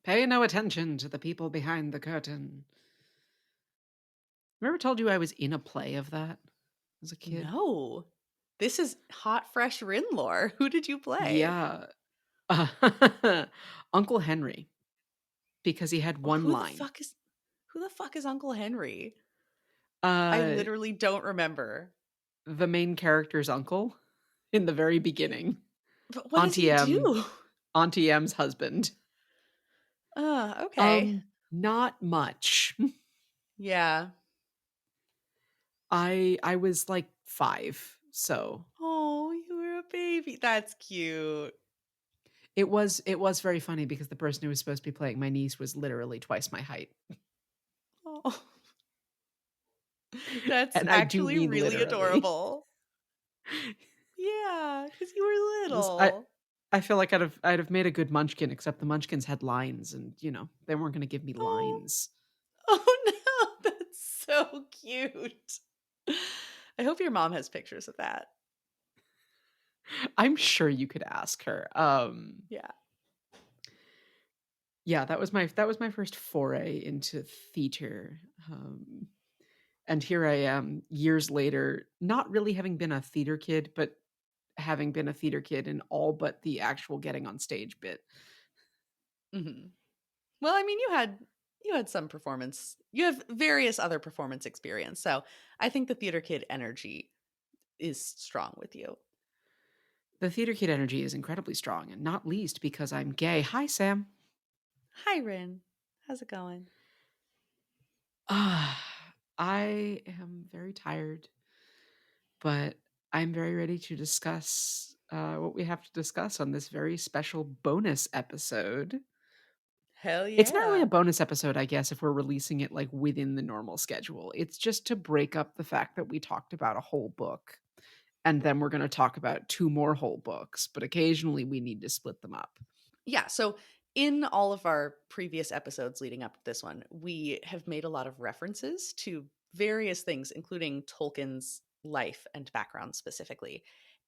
Pay no attention to the people behind the curtain. Remember told you I was in a play of that as a kid? No. This is hot, fresh Ryn lore. Who did you play? Yeah. Uncle Henry, because he had Oh, one line. who the fuck is Uncle Henry? I Uh, literally don't remember. the main character's uncle in the very beginning. But what does Auntie he M, do? Auntie M's husband. Okay. Not much. Yeah. I was like 5, so Oh, you were a baby. That's cute. it was very funny because the person who was supposed to be playing my niece was literally twice my height. Oh, that's And I do actually mean really literally. adorable. Yeah, because you were This I little. I feel like I'd have made a good munchkin, except the munchkins had lines and, they weren't gonna give me Oh, lines. oh no, that's so cute. I hope your mom has pictures of that. I'm sure you could ask her. Yeah. Yeah, that was my first foray into theater, and here I am years later, not really having been a theater kid, but having been a theater kid in all but the actual getting on stage bit. Mhm. Well, I mean, you had some performance. You have various other performance experience. So, I think the theater kid energy is strong with you. The theater kid energy is incredibly strong, and not least because I'm gay. Hi, Sam. Hi, Rin. How's it going? I am very tired, but I'm very ready to discuss what we have to discuss on this very special bonus episode. Hell It's not really a yeah. bonus episode, I guess, if we're releasing it like within the normal schedule. It's just to break up the fact that we talked about a whole book and then we're going to talk about two more whole books, but occasionally we need to split them up. Yeah, so in all of our previous episodes leading up to this one, we have made a lot of references to various things, including Tolkien's life and background specifically.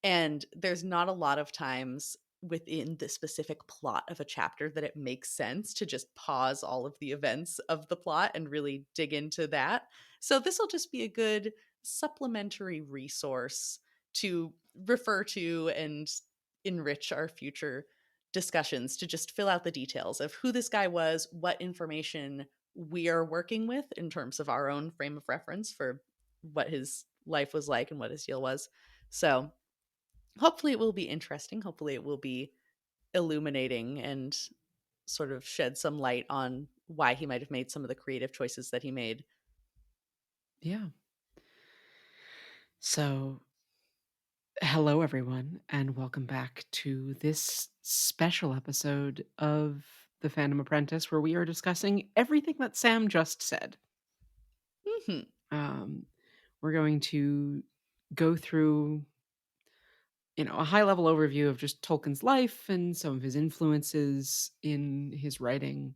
And there's not a lot of times within the specific plot of a chapter that it makes sense to just pause all of the events of the plot and really dig into that. So this will just be a good supplementary resource to refer to and enrich our future discussions to just fill out the details of who this guy was, what information we are working with in terms of our own frame of reference for what his life was like and what his deal was. So, hopefully, it will be interesting. Hopefully, it will be illuminating and sort of shed some light on why he might have made some of the creative choices that he made. Yeah. So, hello, everyone, and welcome back to this special episode of The Phantom Apprentice, where we are discussing everything that Sam just said. Hmm. Um, we're going to go through, a high level overview of just Tolkien's life and some of his influences in his writing.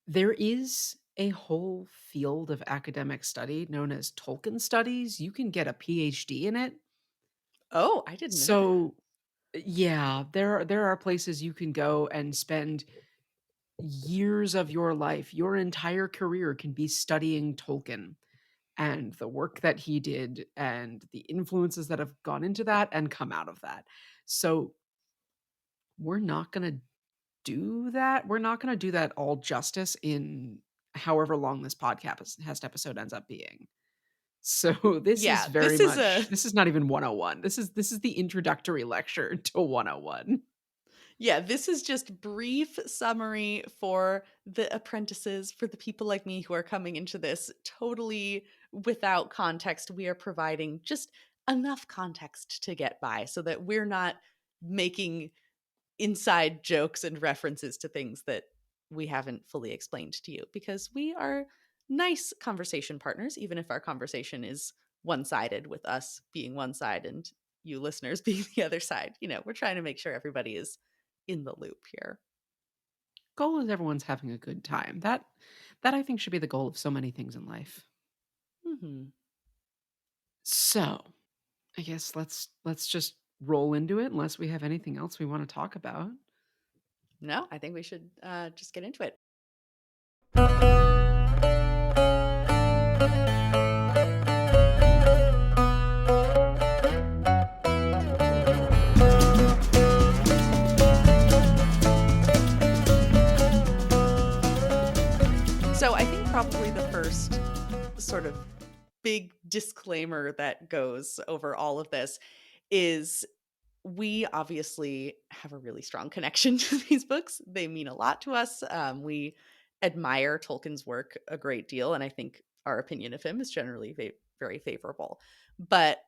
There is a whole field of academic study known as Tolkien studies. You can get a PhD in it. Oh, I didn't know that. So, yeah, there are places you can go and spend years of your life, your entire career can be studying Tolkien and the work that he did and the influences that have gone into that and come out of that. So, we're not going to do that. We're not going to do that all justice in however long this podcast episode ends up being. So this is Yeah, very much this is not even 101. This is the introductory lecture to 101. yeah, this is just brief summary for the apprentices, for the people like me who are coming into this totally without context. We are providing just enough context to get by so that we're not making inside jokes and references to things that we haven't fully explained to you because we are nice conversation partners, even if our conversation is one sided with us being one side and you listeners being the other side. We're trying to make sure everybody is in the loop here. Goal is everyone's having a good time. That I think should be the goal of so many things in life. Hmm. So, I guess let's just roll into it unless we have anything else we want to talk about. No, I think we should just get into it. So I think probably the first sort of big disclaimer that goes over all of this is we obviously have a really strong connection to these books. They mean a lot to us. We admire Tolkien's work a great deal, and I think our opinion of him is generally very favorable. But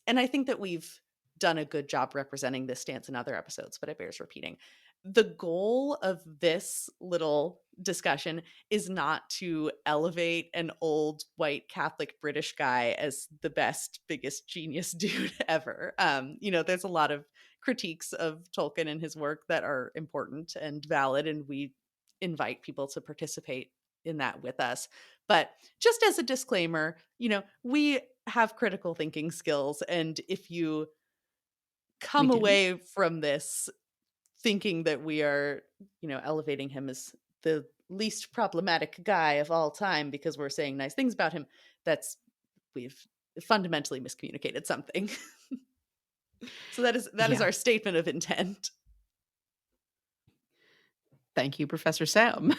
and I think that we've done a good job representing this stance in other episodes, but it bears repeating. The goal of this little discussion is not to elevate an old white Catholic British guy as the best, biggest genius dude ever. There's a lot of critiques of Tolkien and his work that are important and valid, and we invite people to participate in that with us. But just as a disclaimer, we have critical thinking skills. And if you We come do. away from this thinking that we are, elevating him as the least problematic guy of all time because we're saying nice things about him, we've fundamentally miscommunicated something. So that is Yeah. our statement of intent. Thank you, Professor Sam.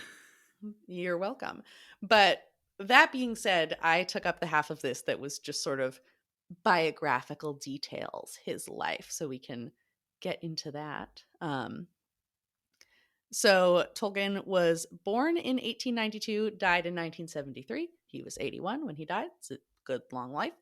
You're welcome. But that being said, I took up the half of this that was just sort of biographical details, his life, so we can get into that. So Tolkien was born in 1892, died in 1973. He was 81 when he died. It's a good long life.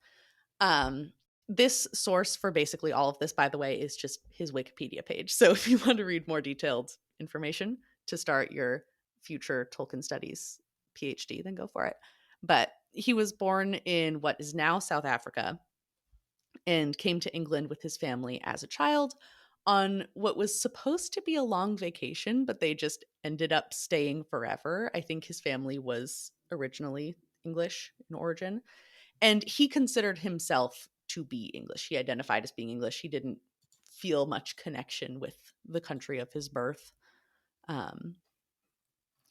Um, this source for basically all of this, by the way, is just his Wikipedia page. So if you want to read more detailed information to start your future Tolkien studies PhD, then go for it. But he was born in what is now South Africa and came to England with his family as a child on what was supposed to be a long vacation, but they just ended up staying forever. I think his family was originally English in origin, and he considered himself to be English. He identified as being English. He didn't feel much connection with the country of his birth. Um,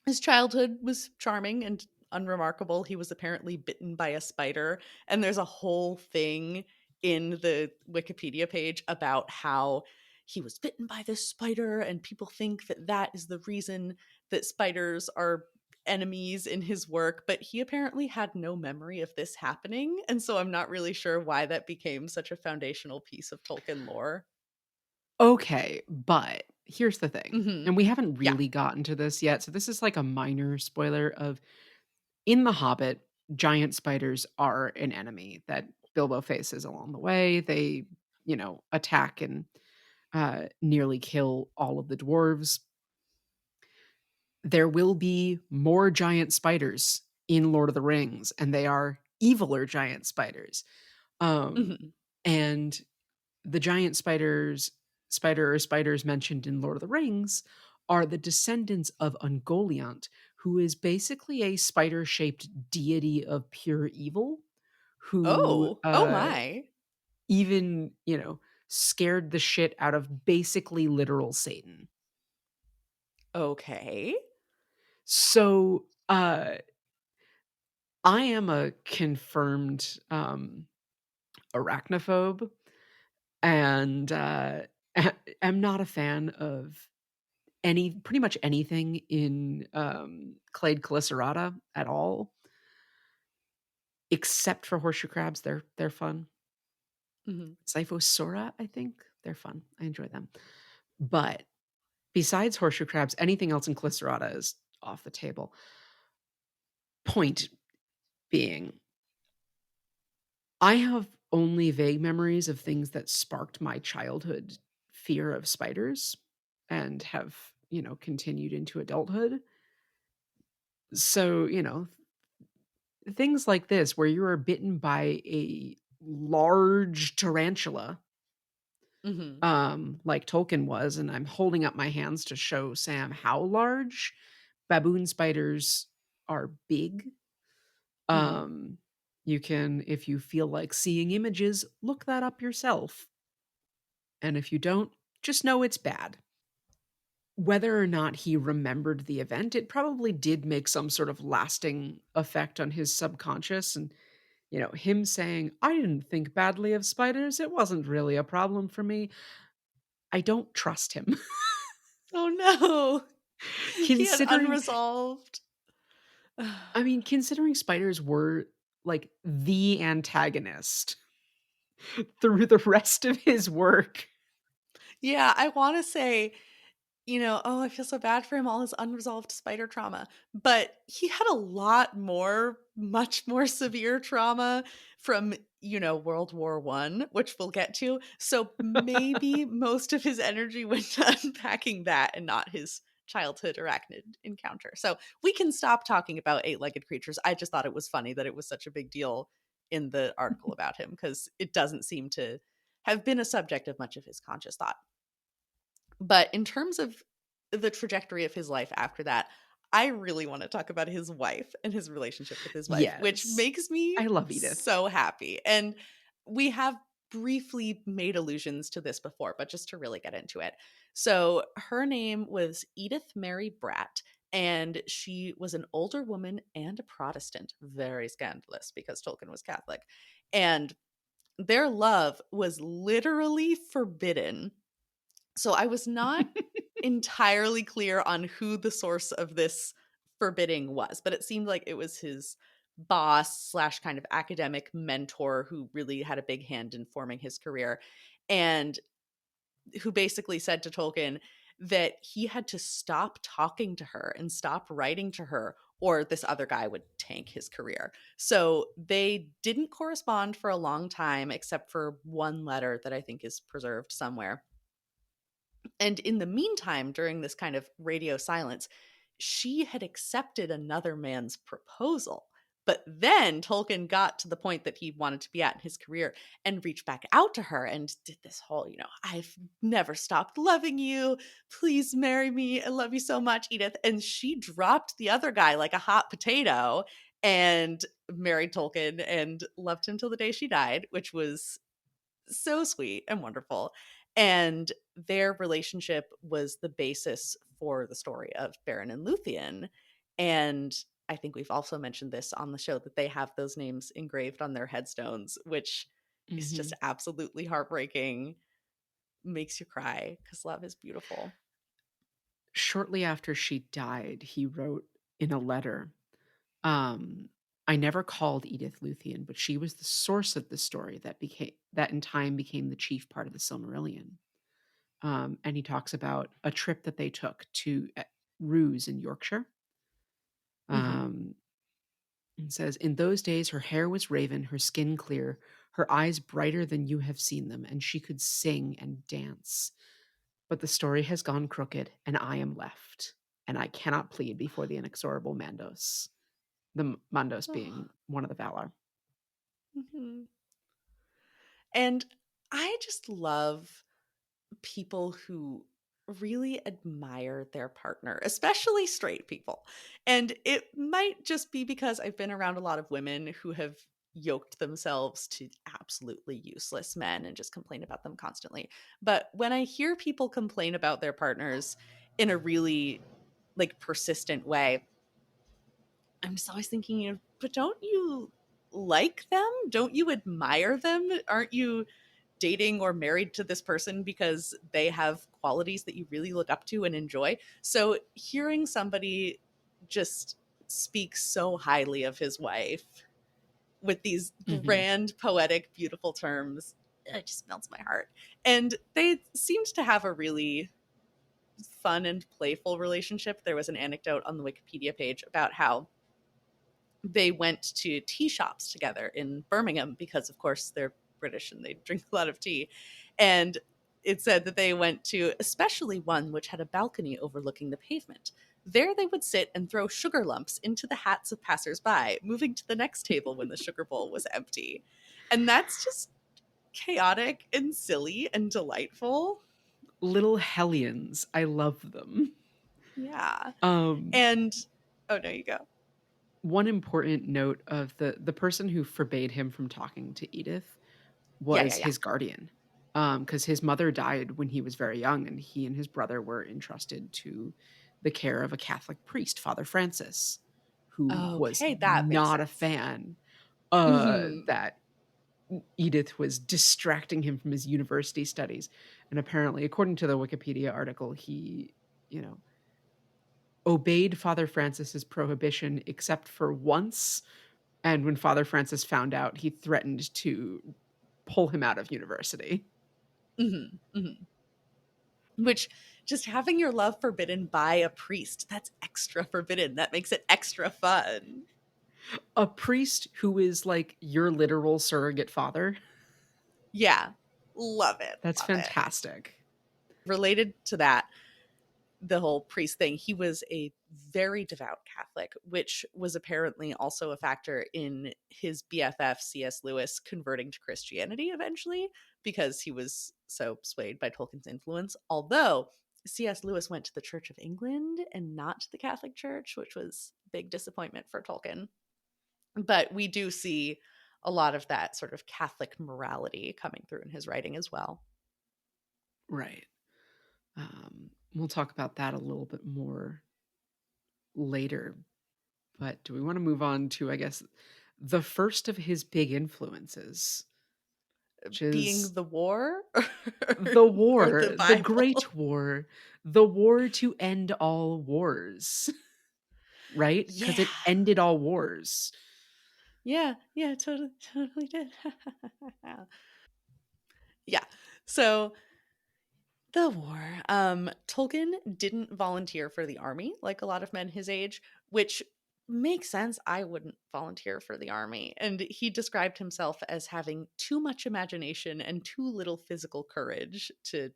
his childhood was charming and unremarkable. He was apparently bitten by a spider, and there's a whole thing in the Wikipedia page about how he was bitten by this spider, and people think that that is the reason that spiders are enemies in his work, but he apparently had no memory of this happening, and so I'm not really sure why that became such a foundational piece of Tolkien lore. Okay, but here's the thing, Mhm. and we haven't Yeah. really gotten to this yet, so this is like a minor spoiler of in The Hobbit, giant spiders are an enemy that Bilbo faces along the way. They, attack and nearly kill all of the dwarves. There will be more giant spiders in Lord of the Rings, and they are eviler giant spiders. Um, Mhm. and the giant spiders mentioned in Lord of the Rings are the descendants of Ungoliant, who is basically a spider-shaped deity of pure evil, who Oh. Oh my. even scared the shit out of basically literal Satan. Okay. So I am a confirmed arachnophobe, and am not a fan of pretty much anything in Clade Calycerata at all, except for horseshoe crabs. They're fun. Mhm. Xyphosora, I think they're fun. I enjoy them. But besides horseshoe crabs, anything else in Calycerata is off the table. Point being, I have only vague memories of things that sparked my childhood fear of spiders and have, continued into adulthood. So, things like this where you are bitten by a large tarantula, Mhm. like Tolkien was, and I'm holding up my hands to show Sam how large baboon spiders are big. Mhm. Um, you can, if you feel like seeing images, look that up yourself. And if you don't, just know it's bad. Whether or not he remembered the event, it probably did make some sort of lasting effect on his subconscious. And, him saying, I didn't think badly of spiders. It wasn't really a problem for me. I don't trust him. Oh no. He had considering, unresolved. I mean, considering spiders were like the antagonist through the rest of his work. Yeah, I wanna say, "Oh, I feel so bad for him, all his unresolved spider trauma." But he had a lot more, much more severe trauma from, World War One, which we'll get to. So maybe most of his energy went to unpacking that and not his childhood arachnid encounter. So we can stop talking about eight-legged creatures. I just thought it was funny that it was such a big deal in the article about him because it doesn't seem to have been a subject of much of his conscious thought. But in terms of the trajectory of his life after that, I really want to talk about his wife and his relationship with his wife, which Yes. makes me I love Edith. so happy. And we have briefly made allusions to this before, but just to really get into it. So her name was Edith Mary Bratt, and she was an older woman and a Protestant. Very scandalous because Tolkien was Catholic. And their love was literally forbidden. So I was not entirely clear on who the source of this forbidding was, but it seemed like it was his boss slash kind of academic mentor who really had a big hand in forming his career, and who basically said to Tolkien that he had to stop talking to her and stop writing to her, or this other guy would tank his career. So they didn't correspond for a long time, except for one letter that I think is preserved somewhere. And in the meantime, during this kind of radio silence, she had accepted another man's proposal. But then Tolkien got to the point that he wanted to be at in his career and reached back out to her and did this whole, I've never stopped loving you. Please marry me. I love you so much, Edith. And she dropped the other guy like a hot potato and married Tolkien and loved him till the day she died, which was so sweet and wonderful. And their relationship was the basis for the story of Beren and Luthien. And I think we've also mentioned this on the show that they have those names engraved on their headstones, which is just Mhm. absolutely heartbreaking, makes you cry because love is beautiful. Shortly after she died, he wrote in a letter, um, "I never called Edith Luthien, but she was the source of the story that in time became the chief part of the Silmarillion." And he talks about a trip that they took to Roos in Yorkshire. Hmm. Um, and says, "In those days, her hair was raven, her skin clear, her eyes brighter than you have seen them, and she could sing and dance. But the story has gone crooked, and I am left, and I cannot plead before the inexorable Mandos." The Mandos Oh, being one of the Valar. hmm. And I just love people who really admire their partner, especially straight people. And it might just be because I've been around a lot of women who have yoked themselves to absolutely useless men and just complain about them constantly. But when I hear people complain about their partners in a really like persistent way, I'm just always thinking of, but don't you like them? Don't you admire them? Aren't you dating or married to this person because they have qualities that you really look up to and enjoy? So hearing somebody just speak so highly of his wife with these Mhm. grand, poetic, beautiful terms, it just melts my heart. And they seemed to have a really fun and playful relationship. There was an anecdote on the Wikipedia page about how they went to tea shops together in Birmingham because, of course, they're British and they drink a lot of tea. And it said that they went to especially one which had a balcony overlooking the pavement. There they would sit and throw sugar lumps into the hats of passersby, moving to the next table when the sugar bowl was empty. And that's just chaotic and silly and delightful. Little hellions. I love them. Yeah. Um, And oh, no, you go. One important note of the person who forbade him from talking to Edith Yeah, yeah, was yeah. his guardian. because his mother died when he was very young, and he and his brother were entrusted to the care of a Catholic priest, Father Francis, who was Okay, that makes not a sense. fan Mhm. that Edith was distracting him from his university studies. And apparently, according to the Wikipedia article, he, you know, obeyed Father Francis's prohibition except for once. And when Father Francis found out, he threatened to pull him out of university. Mhm. Mhm. Which, just having your love forbidden by a priest, that's extra forbidden. That makes it extra fun. A priest who is like your literal surrogate father. Yeah. Love it. That's Love it. fantastic. Related to that, the whole priest thing, he was a very devout Catholic, which was apparently also a factor in his BFF C.S. Lewis converting to Christianity eventually, because he was so swayed by Tolkien's influence. Although C.S. Lewis went to the Church of England and not to the Catholic Church, which was a big disappointment for Tolkien. But we do see a lot of that sort of Catholic morality coming through in his writing as well. Right. We'll talk about that a little bit more later. But do we want to move on to, I guess, the first of his big influences, which Being is the war the or the war, the Bible. Great War, the war to end all wars, right? Because Yeah. it ended all wars. Yeah, yeah, totally did. Yeah. So the war. Tolkien didn't volunteer for the army like a lot of men his age, which makes sense. I wouldn't volunteer for the army. And he described himself as having too much imagination and too little physical courage to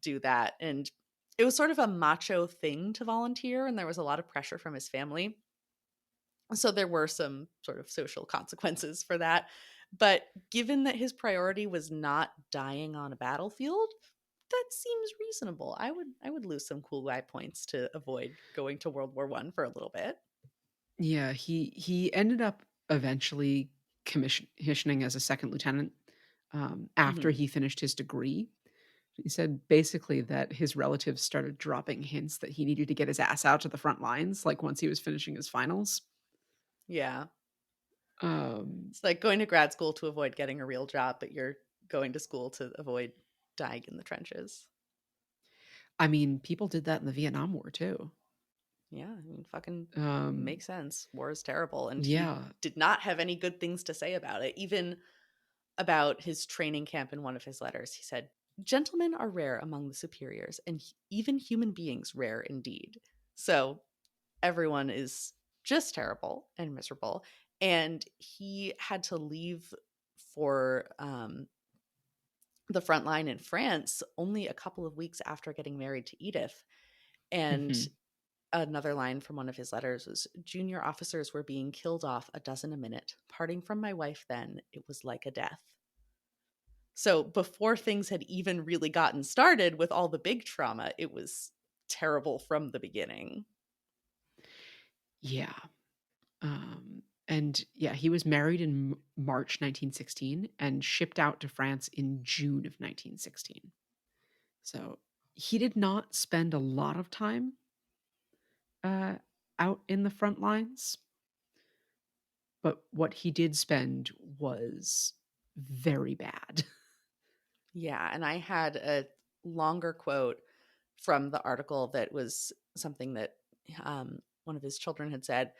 do that. And it was sort of a macho thing to volunteer, and there was a lot of pressure from his family. So there were some sort of social consequences for that. But given that his priority was not dying on a battlefield, that seems reasonable. I would lose some cool guy points to avoid going to World War One for a little bit. Yeah, he ended up eventually commissioning as a second lieutenant after Hmm. he finished his degree. He said basically that his relatives started dropping hints that he needed to get his ass out to the front lines, like once he was finishing his finals. Yeah. Um, It's like going to grad school to avoid getting a real job, but you're going to school to avoid dying in the trenches. I mean, people did that in the Vietnam War too. Yeah, I mean, fucking Um, makes sense. War is terrible. And he yeah. did not have any good things to say about it. Even about his training camp in one of his letters, he said, "Gentlemen are rare among the superiors, and even human beings rare indeed." So everyone is just terrible and miserable. And he had to leave for the front line in France only a couple of weeks after getting married to Edith. And Mhm. another line from one of his letters was, "Junior officers were being killed off a dozen a minute. Parting from my wife then, it was like a death." So before things had even really gotten started with all the big trauma, it was terrible from the beginning. Yeah. And yeah, he was married in March 1916 and shipped out to France in June of 1916. So he did not spend a lot of time uh, out in the front lines, but what he did spend was very bad. Yeah, and I had a longer quote from the article that was something that one of his children had said.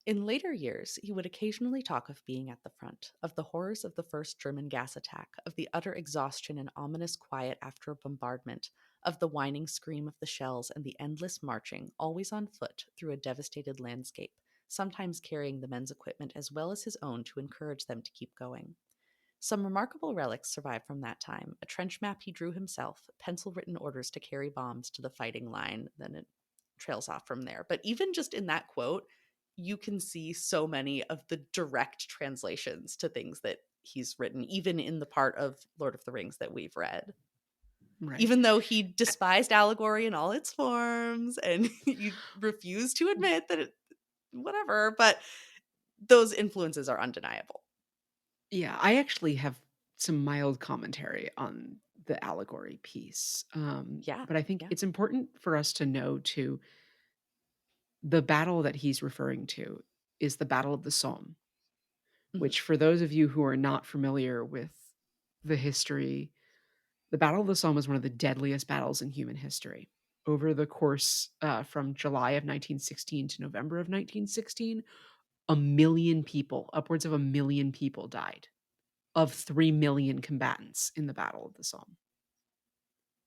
In later years, he would occasionally talk of being at the front, of the horrors of the first German gas attack, of the utter exhaustion and ominous quiet after a bombardment, of the whining scream of the shells and the endless marching, always on foot, through a devastated landscape, sometimes carrying the men's equipment as well as his own to encourage them to keep going. Some remarkable relics survive from that time: a trench map he drew himself, pencil written orders to carry bombs to the fighting line. Then it trails off from there. But even just in that quote, you can see so many of the direct translations to things that he's written, even in the part of Lord of the Rings that we've read. Right. Even though he despised allegory in all its forms and he refused to admit that it, whatever, but those influences are undeniable. Yeah, I actually have some mild commentary on the allegory piece. Yeah. But I think Yeah. it's important for us to know too, the battle that he's referring to is the Battle of the Somme, Mhm. which for those of you who are not familiar with the history, the Battle of the Somme is one of the deadliest battles in human history. Over the course from July of 1916 to November of 1916, a million people, upwards of a million people died of 3 million combatants in the Battle of the Somme.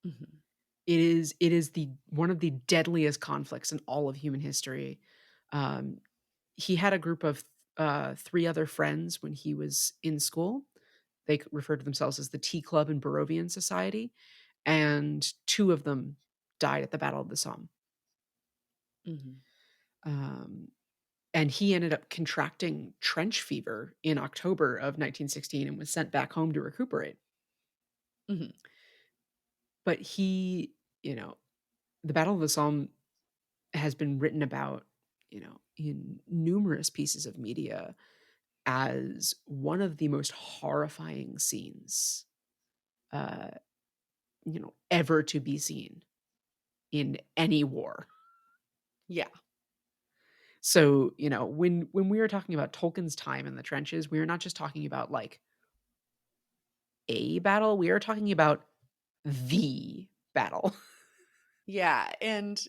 Mhm. It is the one of the deadliest conflicts in all of human history. Um, he had a group of 3 other friends when he was in school. They referred to themselves as the Tea Club and Barovian Society, and 2 of them died at the Battle of the Somme. Mhm. Um, and he ended up contracting trench fever in October of 1916 and was sent back home to recuperate. Mhm. But you know, the Battle of the Somme has been written about, in numerous pieces of media as one of the most horrifying scenes, uh, ever to be seen in any war. Yeah. So, when we are talking about Tolkien's time in the trenches, we are not just talking about like a battle, we are talking about the battle. Yeah, and,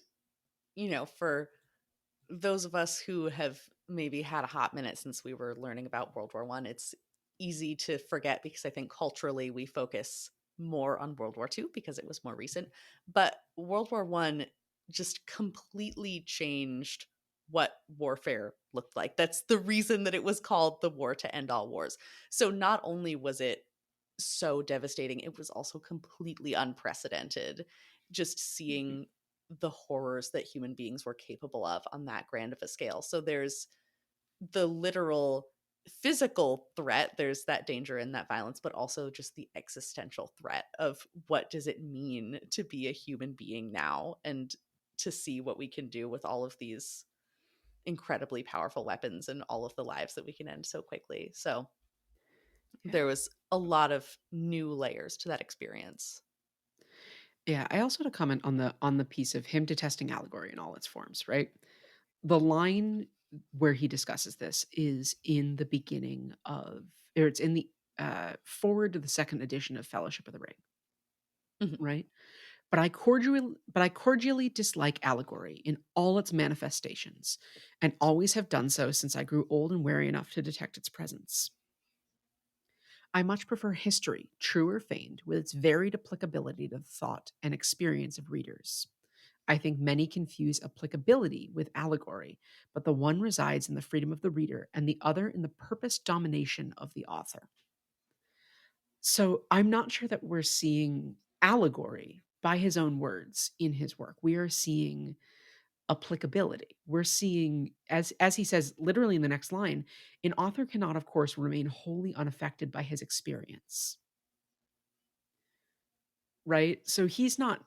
for those of us who have maybe had a hot minute since we were learning about World War One, it's easy to forget because I think culturally we focus more on World War Two because it was more recent. But World War One just completely changed what warfare looked like. That's the reason that it was called the war to end all wars. So not only was it so devastating, it was also completely unprecedented. Just seeing the horrors that human beings were capable of on that grand of a scale. So there's the literal physical threat, there's that danger and that violence, but also just the existential threat of what does it mean to be a human being now and to see what we can do with all of these incredibly powerful weapons and all of the lives that we can end so quickly. So there Yeah. was a lot of new layers to that experience. Yeah, I also had a comment on the piece of him detesting allegory in all its forms, right? The line where he discusses this is in the beginning of or it's in the forward to the second edition of Fellowship of the Ring, Mhm. right? But I cordially dislike allegory in all its manifestations, and always have done so since I grew old and wary enough to detect its presence. I much prefer history, true or feigned, with its varied applicability to the thought and experience of readers. I think many confuse applicability with allegory, but the one resides in the freedom of the reader and the other in the purpose domination of the author. So I'm not sure that we're seeing allegory by his own words in his work. We are seeing applicability. We're seeing, as he says literally in the next line, an author cannot, of course, remain wholly unaffected by his experience. Right? So he's not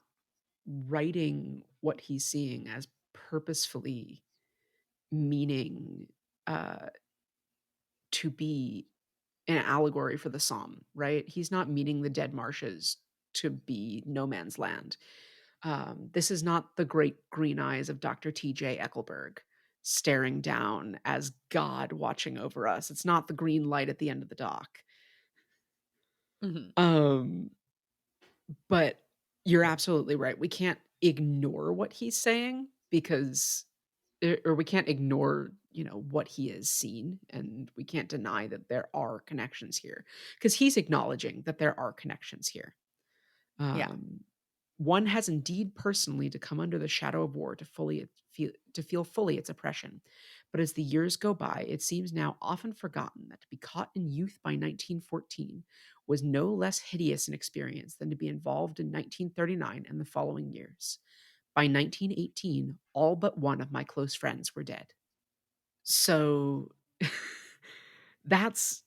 writing what he's seeing as purposefully meaning uh, to be an allegory for the Somme, right? He's not meaning the dead marshes to be no man's land. This is not the great green eyes of Dr. T.J. Eckelberg staring down as God watching over us. It's not the green light at the end of the dock. Mhm. Um, but you're absolutely right. We can't ignore what he's saying because or we can't ignore, what he has seen, and we can't deny that there are connections here because he's acknowledging that there are connections here. Yeah. Um, One has indeed personally to come under the shadow of war to feel fully its oppression. But as the years go by, it seems now often forgotten that to be caught in youth by 1914 was no less hideous an experience than to be involved in 1939 and the following years. By 1918, all but one of my close friends were dead. So that's,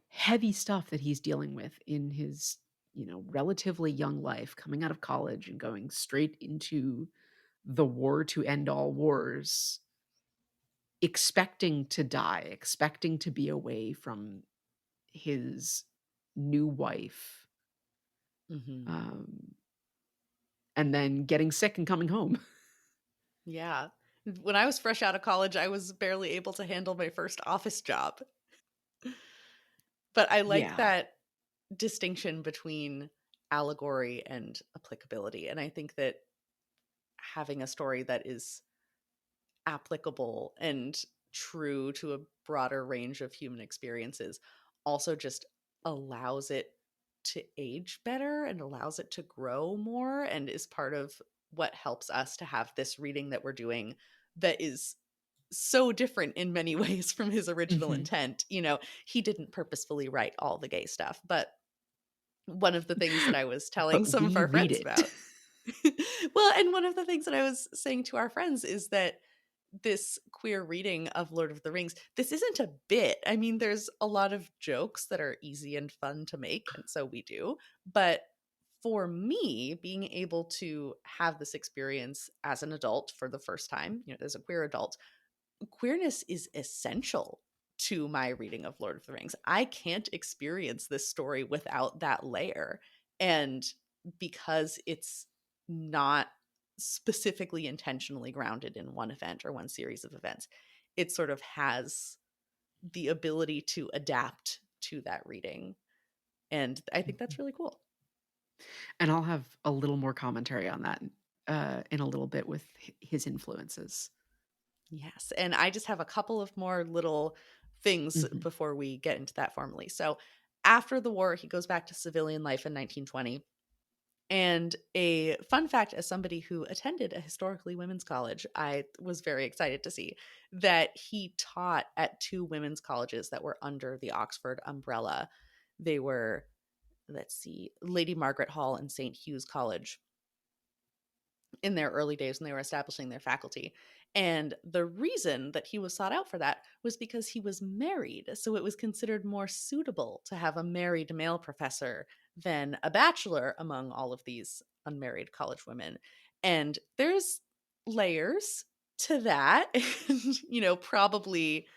heavy stuff that he's dealing with in his, relatively young life, coming out of college and going straight into the war to end all wars, expecting to die, expecting to be away from his new wife, Mhm. um, and then getting sick and coming home. Yeah. When I was fresh out of college, I was barely able to handle my first office job. But I like Yeah. that distinction between allegory and applicability, and I think that having a story that is applicable and true to a broader range of human experiences also just allows it to age better and allows it to grow more and is part of what helps us to have this reading that we're doing that is so different in many ways from his original Mhm. intent. He didn't purposefully write all the gay stuff, but one of the things that I was telling But some of we our read friends it. about well, and one of the things that I was saying to our friends is that this queer reading of Lord of the Rings, this isn't a bit. I mean, there's a lot of jokes that are easy and fun to make, and so we do. But for me, being able to have this experience as an adult for the first time, as a queer adult, queerness is essential to my reading of Lord of the Rings. I can't experience this story without that layer. And because it's not specifically intentionally grounded in one event or one series of events, it sort of has the ability to adapt to that reading. And I think that's really cool. And I'll have a little more commentary on that, in a little bit with his influences. Yes. And I just have a couple of more little things Mhm. before we get into that formally. So, after the war, he goes back to civilian life in 1920. And a fun fact, as somebody who attended a historically women's college, I was very excited to see that he taught at two women's colleges that were under the Oxford umbrella. They were, let's see, Lady Margaret Hall and St. Hugh's College in their early days when they were establishing their faculty. And the reason that he was sought out for that was because he was married. So it was considered more suitable to have a married male professor than a bachelor among all of these unmarried college women. And there's layers to that. And, probably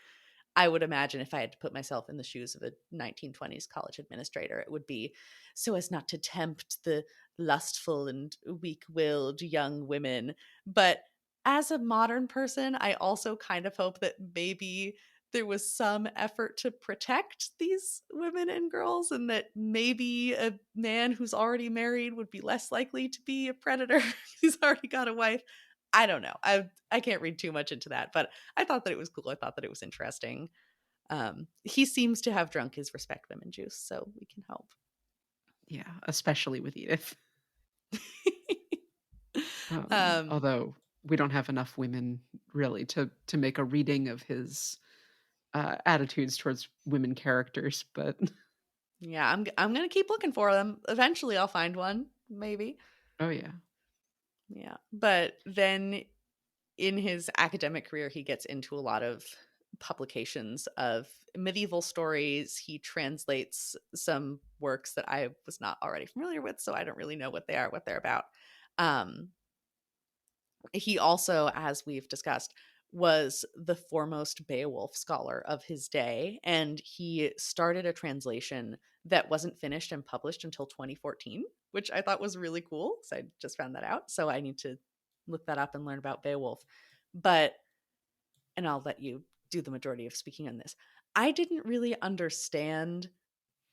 I would imagine if I had to put myself in the shoes of a 1920s college administrator, it would be so as not to tempt the lustful and weak willed young women. But as a modern person, I also kind of hope that maybe there was some effort to protect these women and girls, and that maybe a man who's already married would be less likely to be a predator who's already got a wife. I don't know. I can't read too much into that, but I thought that it was cool. I thought that it was interesting. He seems to have drunk his respect women juice, so we can hope. Yeah, especially with Edith. um, Although we don't have enough women really to make a reading of his, attitudes towards women characters, but yeah, I'm gonna keep looking for them. Eventually, I'll find one, maybe. oh, yeah. Yeah, but then in his academic career, he gets into a lot of publications of medieval stories. He translates some works that I was not already familiar with, so I don't really know what they are, what they're about. Um, He also, as we've discussed, was the foremost Beowulf scholar of his day, and he started a translation that wasn't finished and published until 2014, which I thought was really cool. So I just found that out. So I need to look that up and learn about Beowulf. But, and I'll let you do the majority of speaking on this. I didn't really understand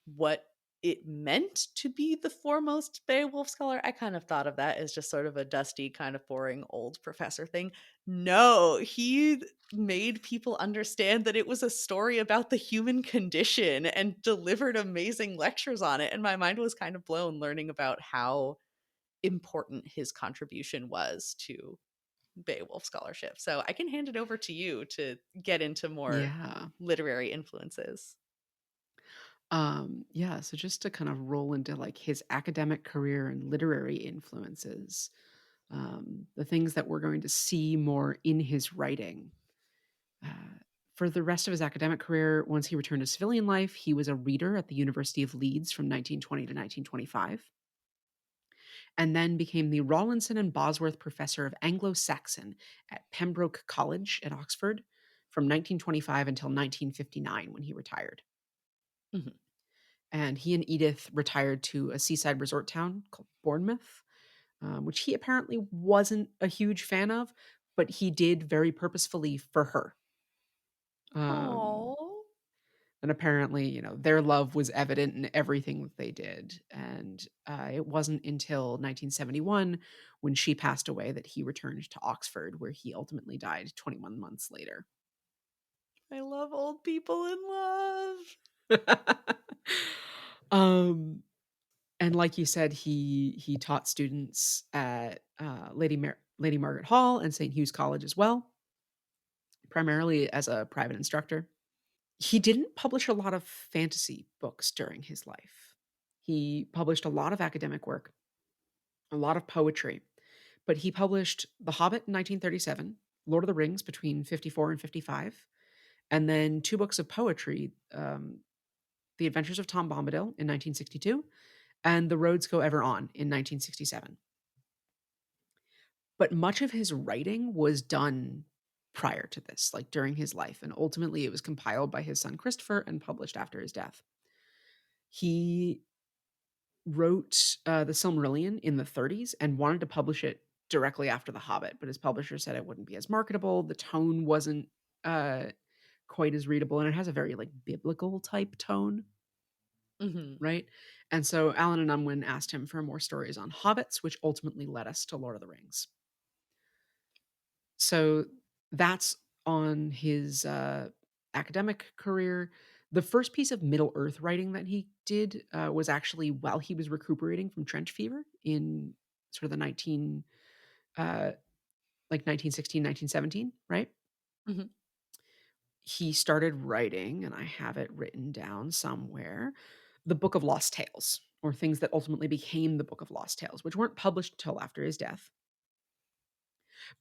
what it meant to be the foremost Beowulf scholar. I kind of thought of that as just sort of a dusty, kind of boring old professor thing. No, he made people understand that it was a story about the human condition and delivered amazing lectures on it. And my mind was kind of blown learning about how important his contribution was to Beowulf scholarship. So I can hand it over to you to get into more Yeah. literary influences. Yeah, so just to kind of roll into, like, his academic career and literary influences, the things that we're going to see more in his writing. Uh, for the rest of his academic career, once he returned to civilian life, he was a reader at the University of Leeds from 1920 to 1925, and then became the Rawlinson and Bosworth Professor of Anglo-Saxon at Pembroke College at Oxford from 1925 until 1959 when he retired. Mhm. and he and Edith retired to a seaside resort town called Bournemouth, which he apparently wasn't a huge fan of, but he did very purposefully for her. Um, Oh, and apparently, their love was evident in everything that they did. And it wasn't until 1971, when she passed away, that he returned to Oxford, where he ultimately died 21 months later. I love old people in love. um, and like you said, he taught students at Lady Margaret Hall and St. Hugh's College as well, primarily as a private instructor. He didn't publish a lot of fantasy books during his life. He published a lot of academic work, a lot of poetry, but he published The Hobbit in 1937, Lord of the Rings between 54 and 55, and then two books of poetry, The Adventures of Tom Bombadil in 1962 and The Roads Go Ever On in 1967. But much of his writing was done prior to this, like during his life, and ultimately it was compiled by his son Christopher and published after his death. He wrote the Silmarillion in the 30s and wanted to publish it directly after The Hobbit, but his publisher said it wouldn't be as marketable. The tone wasn't uh, quite as readable, and it has a very like biblical type tone, Hmm. right? And so Alan and Unwin asked him for more stories on hobbits, which ultimately led us to Lord of the Rings. So that's on his academic career. The first piece of Middle Earth writing that he did was actually while he was recuperating from trench fever in sort of the uh, 1916, 1917, right? Hmm. He started writing, and I have it written down somewhere, the Book of Lost Tales, or things that ultimately became the Book of Lost Tales, which weren't published until after his death.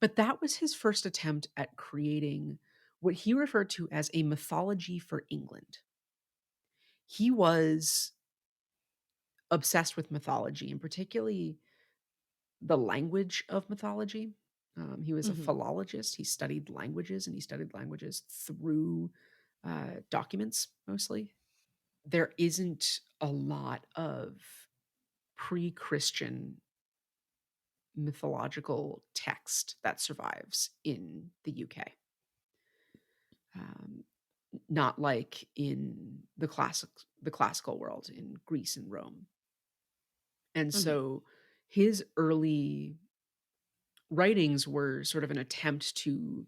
But that was his first attempt at creating what he referred to as a mythology for England. He was obsessed with mythology, and particularly the language of mythology. He was a Hmm. philologist. He studied languages, and he studied languages through documents mostly. There isn't a lot of pre Christian mythological text that survives in the UK. Um, Not like in the classical world in Greece and Rome. And Hmm. so his early writings were sort of an attempt to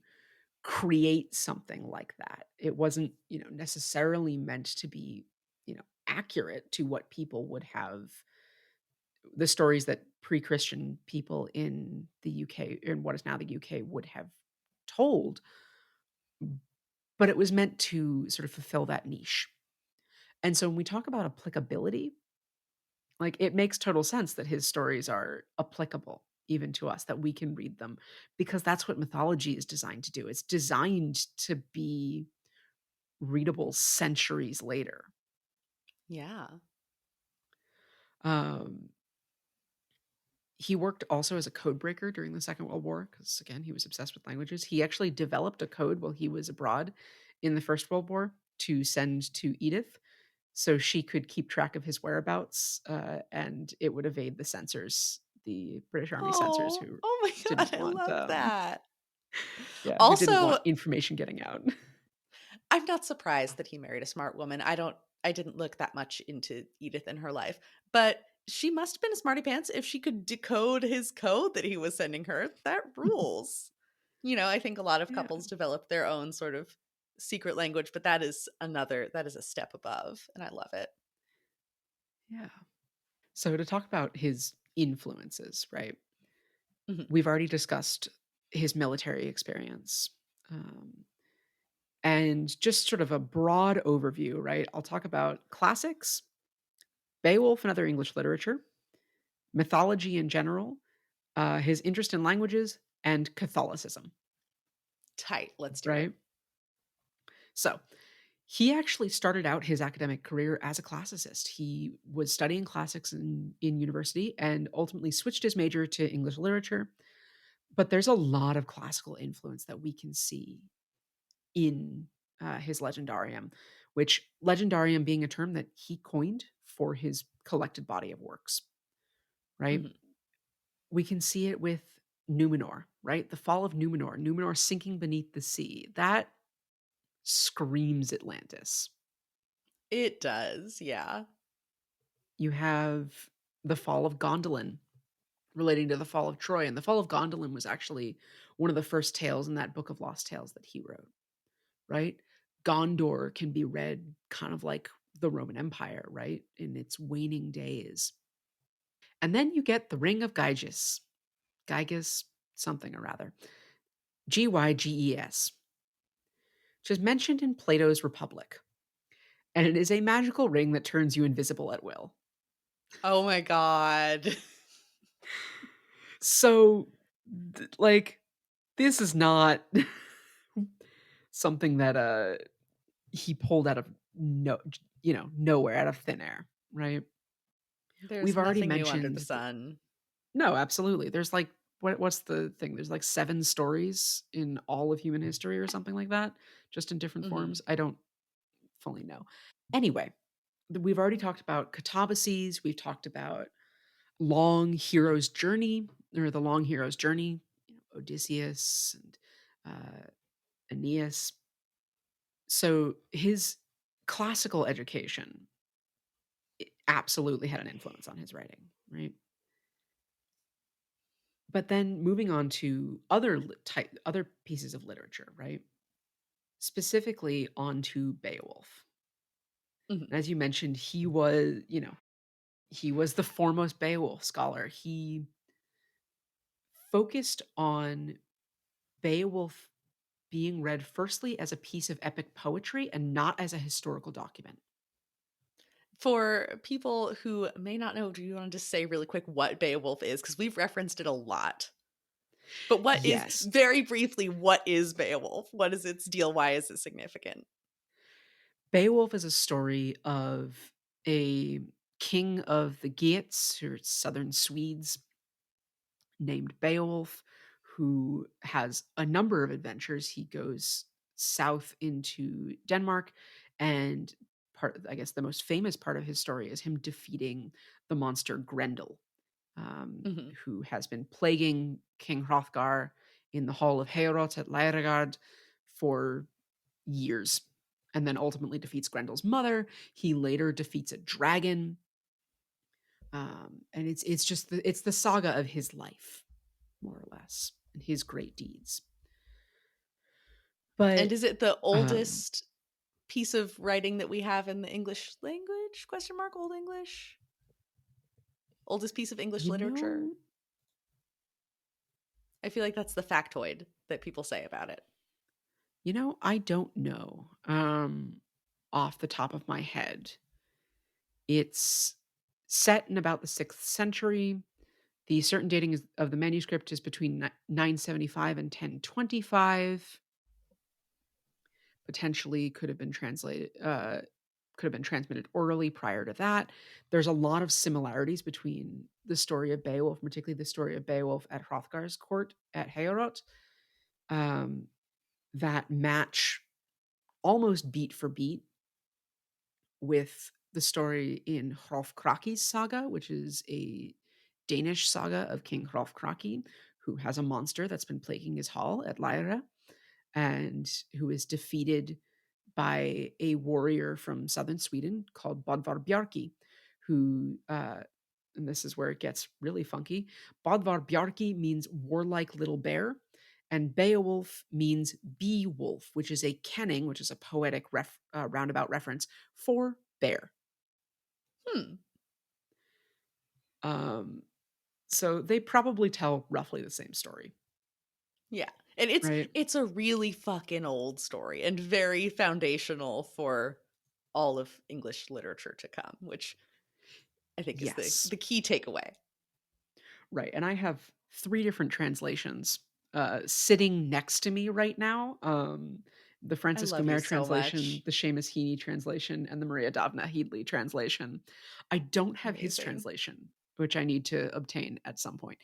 create something like that. It wasn't, necessarily meant to be, accurate to what people would have, the stories that pre-Christian people in the UK, in what is now the UK, would have told, but it was meant to sort of fulfill that niche. And so when we talk about applicability, like, it makes total sense that his stories are applicable even to us, that we can read them, because that's what mythology is designed to do. It's designed to be readable centuries later. Yeah. Um, he worked also as a code breaker during the Second World War because, again, he was obsessed with languages. He actually developed a code while he was abroad in the First World War to send to Edith so she could keep track of his whereabouts, and it would evade the censors, the British Army censors Oh, who oh my didn't God, I want, love that. yeah, who didn't Also, want information getting out. I'm not surprised that he married a smart woman. I didn't look that much into Edith and her life, but she must have been a smarty pants if she could decode his code that he was sending her. That rules. I think a lot of Yeah, couples develop their own sort of secret language, but that is a step above, and I love it. yeah. So to talk about his influences, right? Mhm. We've already discussed his military experience. Um, and just sort of a broad overview, right? I'll talk about classics, Beowulf and other English literature, mythology in general, his interest in languages, and Catholicism, Tight. Let's do it. right? So he actually started out his academic career as a classicist. He was studying classics in university and ultimately switched his major to English literature. But there's a lot of classical influence that we can see in his Legendarium, which Legendarium being a term that he coined for his collected body of works, right? Mhm. We can see it with Numenor, right? The fall of Numenor, Numenor sinking beneath the sea. That screams Atlantis. It does, yeah. You have the fall of Gondolin, relating to the fall of Troy. And the fall of Gondolin was actually one of the first tales in that Book of Lost Tales that he wrote, right? Gondor can be read kind of like the Roman Empire, right? In its waning days. And then you get the Ring of Gyges, Gyges something or rather, Gyges, which is mentioned in Plato's Republic. And it is a magical ring that turns you invisible at will. Oh my god. So, like, this is not something that he pulled out of nowhere, out of thin air, right? There's We've already nothing new under the mentioned sun. no, absolutely. There's like what's the thing? There's like 7 stories in all of human history or something like that, just in different Mhm. forms. I don't fully know. Anyway, we've already talked about catabases, we've talked about long hero's journey or the long hero's journey, Odysseus and Aeneas. So his classical education absolutely had an influence on his writing, right? But then moving on to other pieces of literature, right? Specifically onto Beowulf. Mhm. And as you mentioned, he was the foremost Beowulf scholar. He focused on Beowulf being read firstly as a piece of epic poetry and not as a historical document. For people who may not know, do you want to just say really quick what Beowulf is? Because we've referenced it a lot. But what is, Yes, very briefly, what is Beowulf? What is its deal? Why is it significant? Beowulf is a story of a king of the Geats, who are southern Swedes, named Beowulf, who has a number of adventures. He goes south into Denmark, and I guess, the most famous part of his story is him defeating the monster Grendel, um, Mhm. who has been plaguing King Hrothgar in the hall of Heorot at Laeragard for years, and then ultimately defeats Grendel's mother. He later defeats a dragon, and it's just it's the saga of his life, more or less, and his great deeds. And But is it the um, oldest piece of writing that we have in the English language? Question mark, Old English? Oldest piece of English you literature? know, I feel like that's the factoid that people say about it. I don't know off the top of my head. It's set in about the 6th century. The certain dating of the manuscript is between 975 and 1025. Potentially could have been transmitted orally prior to that. There's a lot of similarities between the story of Beowulf, particularly the story of Beowulf at Hrothgar's court at Heorot, um, that match almost beat for beat with the story in Hrolfkraki's saga, which is a Danish saga of King Hrolfkraki, who has a monster that's been plaguing his hall at Lyra, and who is defeated by a warrior from southern Sweden called Bodvar Bjarki, who, and this is where it gets really funky. Bodvar Bjarki means warlike little bear, and Beowulf means bee wolf, which is a kenning, which is a poetic roundabout reference for bear. Hmm. Um, so they probably tell roughly the same story, Yeah. And it's right? it's a really fucking old story and very foundational for all of English literature to come, which I think is the Yes. the key takeaway. Right, and I have 3 different translations, sitting next to me right now, the I Francis love you Gomer so translation, much. the Seamus Heaney translation, and the Maria Davna Headley translation. I don't have his Amazing. translation, which I need to obtain at some point,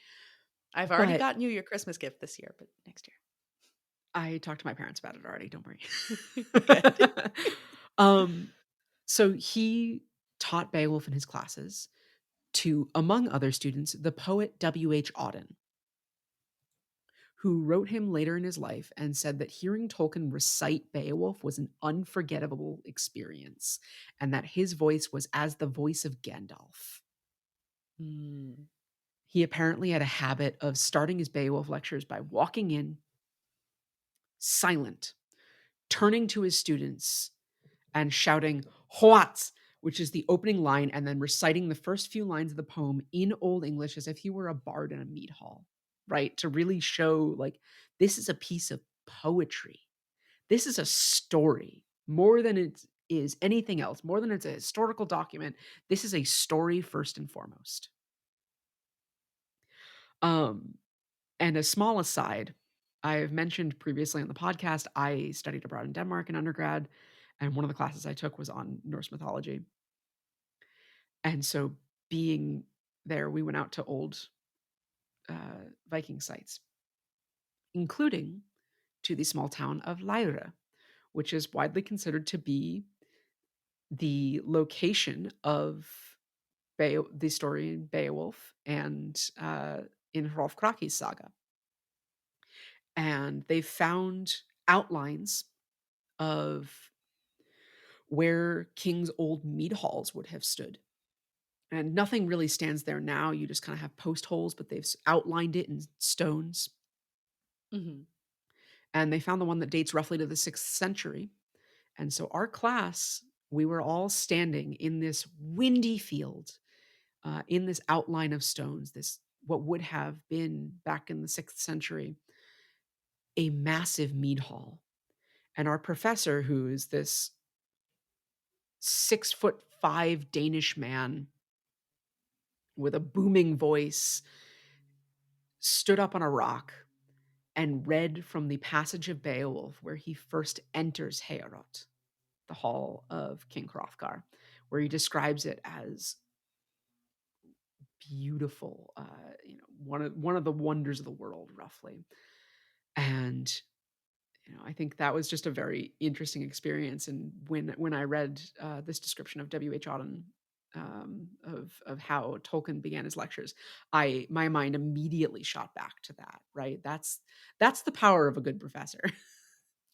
I've already but gotten you your Christmas gift this year, but next year. I talked to my parents about it already, don't worry. Good. Um, so he taught Beowulf in his classes to, among other students, the poet W.H. Auden, who wrote him later in his life and said that hearing Tolkien recite Beowulf was an unforgettable experience, and that his voice was as the voice of Gandalf. Mm. He apparently had a habit of starting his Beowulf lectures by walking in silent, turning to his students and shouting "Hoat," which is the opening line, and then reciting the first few lines of the poem in Old English as if he were a bard in a mead hall, right? To really show, like, this is a piece of poetry. This is a story more than it is anything else, more than it's a historical document. This is a story first and foremost. Um, and a small aside, I've mentioned previously on the podcast, I studied abroad in Denmark in undergrad, and one of the classes I took was on Norse mythology. And so being there, we went out to old Viking sites, including to the small town of Lyra, which is widely considered to be the location of the story in Beowulf and in Hrolf Kraki's saga. And they found outlines of where king's old mead halls would have stood. And nothing really stands there now. You just kind of have post holes, but they've outlined it in stones. Mhm. And they found the one that dates roughly to the 6th century. And so our class, we were all standing in this windy field, in this outline of stones, this what would have been back in the 6th century, a massive mead hall. And our professor, who is this 6'5" Danish man with a booming voice, stood up on a rock and read from the passage of Beowulf where he first enters Heorot, the hall of King Hrothgar, where he describes it as beautiful, one of the wonders of the world, roughly. And I think that was just a very interesting experience. And when I read this description of W.H. Auden, of how Tolkien began his lectures, my mind immediately shot back to that. Right, that's the power of a good professor.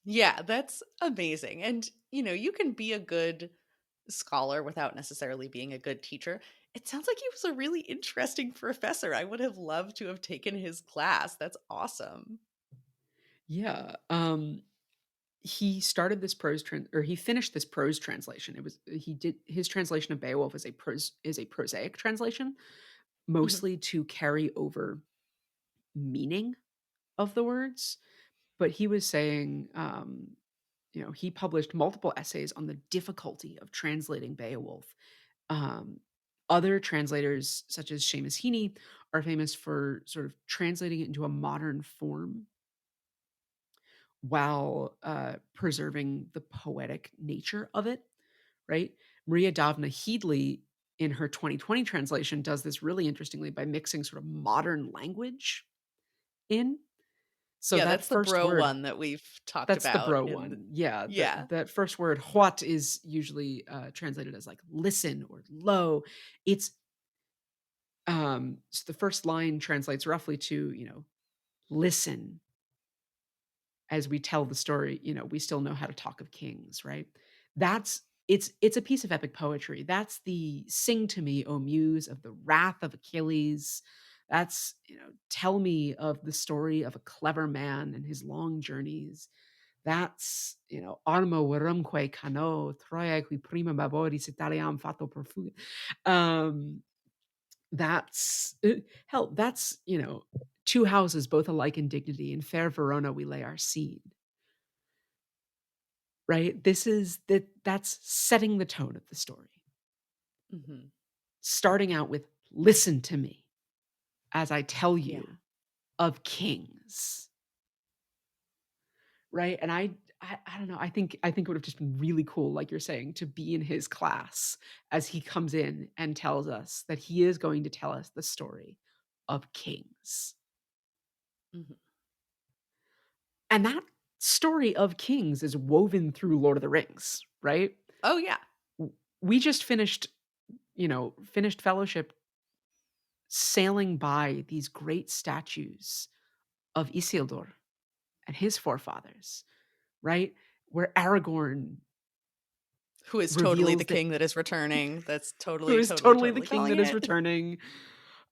Yeah, that's amazing. And, you can be a good scholar without necessarily being a good teacher. It sounds like he was a really interesting professor. I would have loved to have taken his class. That's awesome. Yeah. He started this or he finished this prose translation. He did his translation of Beowulf is a prosaic translation, Mhm. mostly to carry over meaning of the words. But he was saying, he published multiple essays on the difficulty of translating Beowulf. Um, Other translators, such as Seamus Heaney, are famous for sort of translating it into a modern form while preserving the poetic nature of it, right? Maria Davna Headley, in her 2020 translation, does this really interestingly by mixing sort of modern language in. So Yeah, that that's the first bro word, one that we've talked that's the about bro in one. Yeah, yeah. that first word, "what," is usually translated as like listen or low. It's so the first line translates roughly to, listen as we tell the story, we still know how to talk of kings, right? That's it's a piece of epic poetry. That's the "Sing to me, O muse, of the wrath of Achilles." That's, tell me of the story of a clever man and his long journeys. That's, "Armo verumque cano, Troia qui prima laboris Italiam fatto perfu." Um, that's hell, that's, "Two houses both alike in dignity, in fair Verona we lay our scene." Right? That's setting the tone of the story. Mhm. Starting out with, "Listen to me as I tell Yeah. you of kings." Right? And I don't know, I think it would have just been really cool, like you're saying, to be in his class as he comes in and tells us that he is going to tell us the story of kings. Mhm. And that story of kings is woven through Lord of the Rings, right? Oh, yeah. We just finished Fellowship sailing by these great statues of Isildur and his forefathers, right? Where Aragorn Who is totally the reveals that king that is returning. That's who totally, is totally, totally the totally king calling that is it. returning.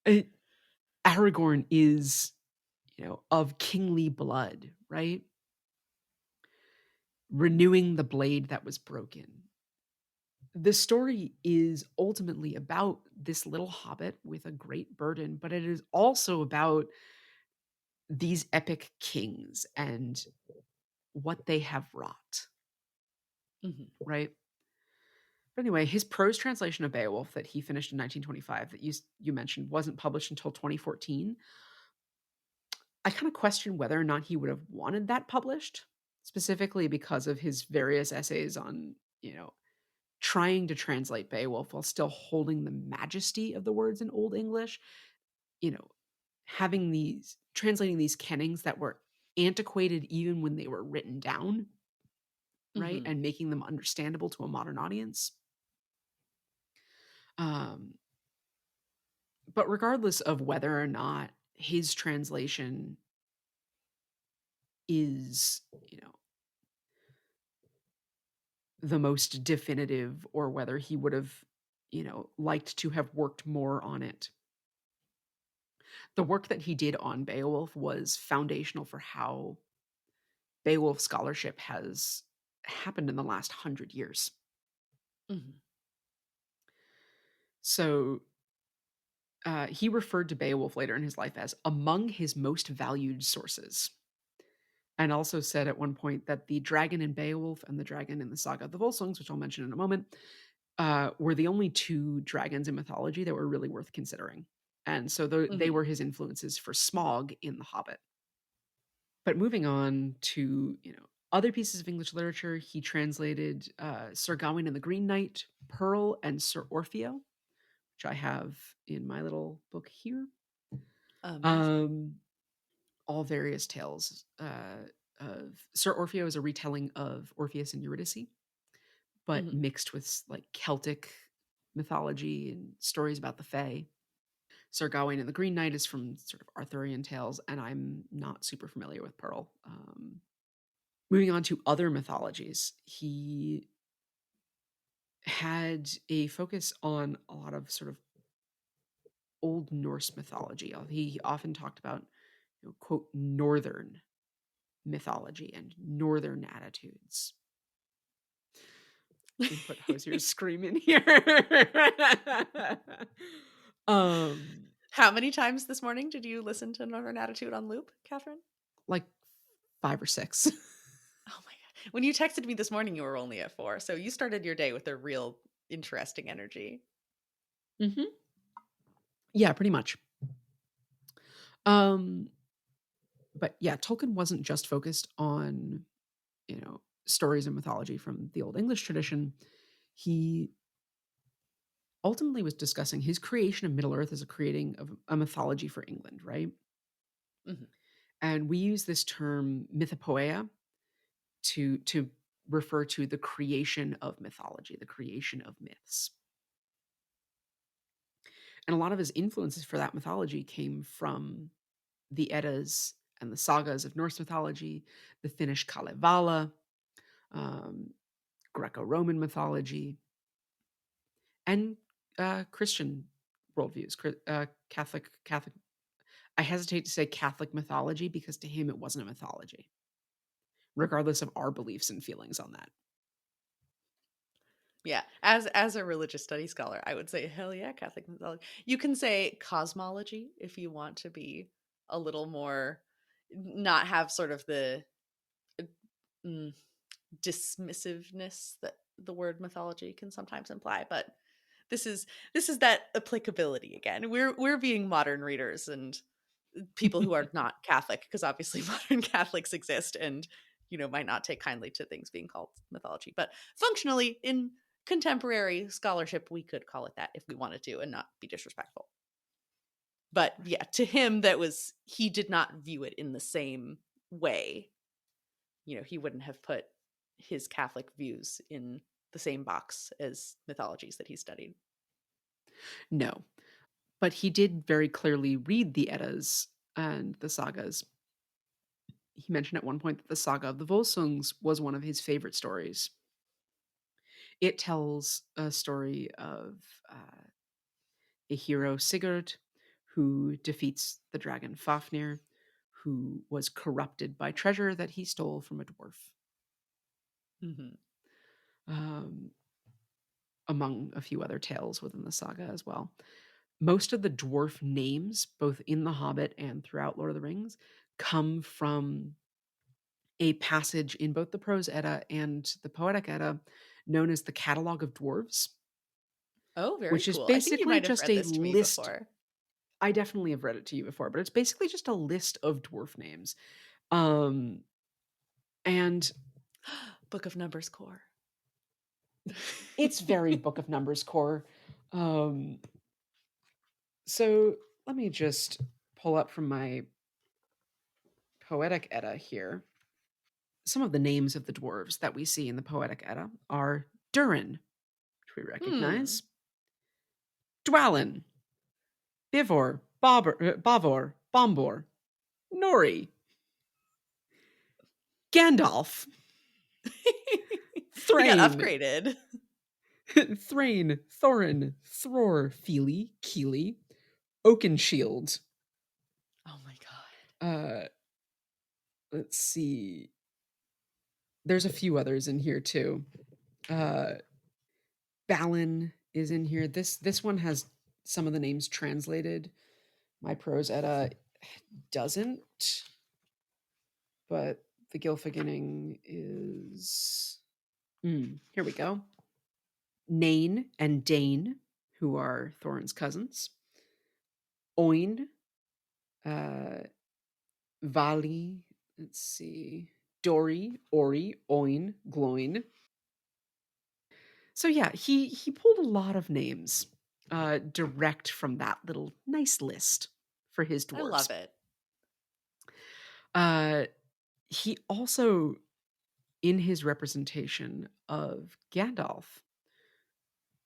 Uh, Aragorn is, of kingly blood, right? Renewing the blade that was broken. The story is ultimately about this little hobbit with a great burden, but it is also about these epic kings and what they have wrought, Mhm. right? But anyway, his prose translation of Beowulf that he finished in 1925 that you mentioned wasn't published until 2014. I kind of question whether or not he would have wanted that published, specifically because of his various essays on, trying to translate Beowulf while still holding the majesty of the words in Old English, you know, having these translating these kennings that were antiquated even when they were written down, right? Mhm. And making them understandable to a modern audience. Um, but regardless of whether or not his translation is, the most definitive or whether he would have, liked to have worked more on it. The work that he did on Beowulf was foundational for how Beowulf scholarship has happened in the last 100 years. Mhm. So he referred to Beowulf later in his life as among his most valued sources, and also said at one point that the dragon in Beowulf and the dragon in the Saga of the Volsungs, which I'll mention in a moment, were the only two dragons in mythology that were really worth considering. And so they Mhm. were his influences for Smaug in The Hobbit. But moving on to, other pieces of English literature, he translated Sir Gawain and the Green Knight, Pearl, and Sir Orfeo, which I have in my little book here. Amazing. Um, all various tales of Sir Orfeo is a retelling of Orpheus and Eurydice, but Mhm. mixed with like Celtic mythology and stories about the Fae. Sir Gawain and the Green Knight is from sort of Arthurian tales, and I'm not super familiar with Pearl. Moving on to other mythologies, he had a focus on a lot of sort of Old Norse mythology. He often talked about, quote, northern mythology and northern attitudes. Input Hosier's scream in here. um, How many times this morning did you listen to Northern Attitude on loop, Catherine? like 5 or 6. Oh my god. When you texted me this morning, you were only at 4, so you started your day with a real interesting energy. Hmm. Yeah, pretty much. Um, but yeah, Tolkien wasn't just focused on, stories and mythology from the Old English tradition. He ultimately was discussing his creation of Middle Earth as a creating of a mythology for England, right? Mhm. And we use this term mythopoeia to refer to the creation of mythology, the creation of myths. And a lot of his influences for that mythology came from the Eddas and the sagas of Norse mythology, the Finnish Kalevala, um, Greco-Roman mythology, and Christian worldviews, Catholic. I hesitate to say Catholic mythology because to him it wasn't a mythology, regardless of our beliefs and feelings on that. Yeah, as a religious studies scholar, I would say hell yeah, Catholic mythology. You can say cosmology if you want to be a little more not have sort of the uh, mm, dismissiveness that the word mythology can sometimes imply, but this is this is that applicability again. We're being modern readers and people who are not Catholic, because obviously modern Catholics exist and might not take kindly to things being called mythology. But functionally, in contemporary scholarship, we could call it that if we wanted to and not be disrespectful. But Right. yeah, to him, that was he did not view it in the same way. he wouldn't have put his Catholic views in the same box as mythologies that he studied. No, but he did very clearly read the Eddas and the sagas. He mentioned at one point that the saga of the Volsungs was one of his favorite stories. It tells a story of a hero, Sigurd, who defeats the dragon Fafnir, who was corrupted by treasure that he stole from a dwarf, Hmm. um, among a few other tales within the saga as well. Most of the dwarf names, both in The Hobbit and throughout Lord of the Rings, come from a passage in both the Prose Edda and the Poetic Edda known as the Catalogue of Dwarves, Oh, very which is cool. I think you basically might have just read a this to me list. before. I definitely have read it to you before, but it's basically just a list of dwarf names. Um, and Book of Numbers core. it's very Book of Numbers core. Um, so let me just pull up from my Poetic Edda here. Some of the names of the dwarves that we see in the Poetic Edda are Durin, which we Hmm. recognize, Dwalin, Bivor, Bavor, Bombor, Nori, Gandalf, We got Thrain, upgraded. Thrain, Thorin, Thror, Feely, Keely, Oakenshield. Oh my god. Uh, let's see. There's a few others in here too. Uh, Balin is in here. This one has some of the names translated. My Prose Edda doesn't, but the Gylfaginning is. Here we go. Nain and Dane, who are Thorin's cousins. Oin, uh, Vali, let's see, Dori, Ori, Oin, Gloin. So yeah, he pulled a lot of names direct from that little nice list for his I dwarves. love it. Uh, he also, in his representation of Gandalf,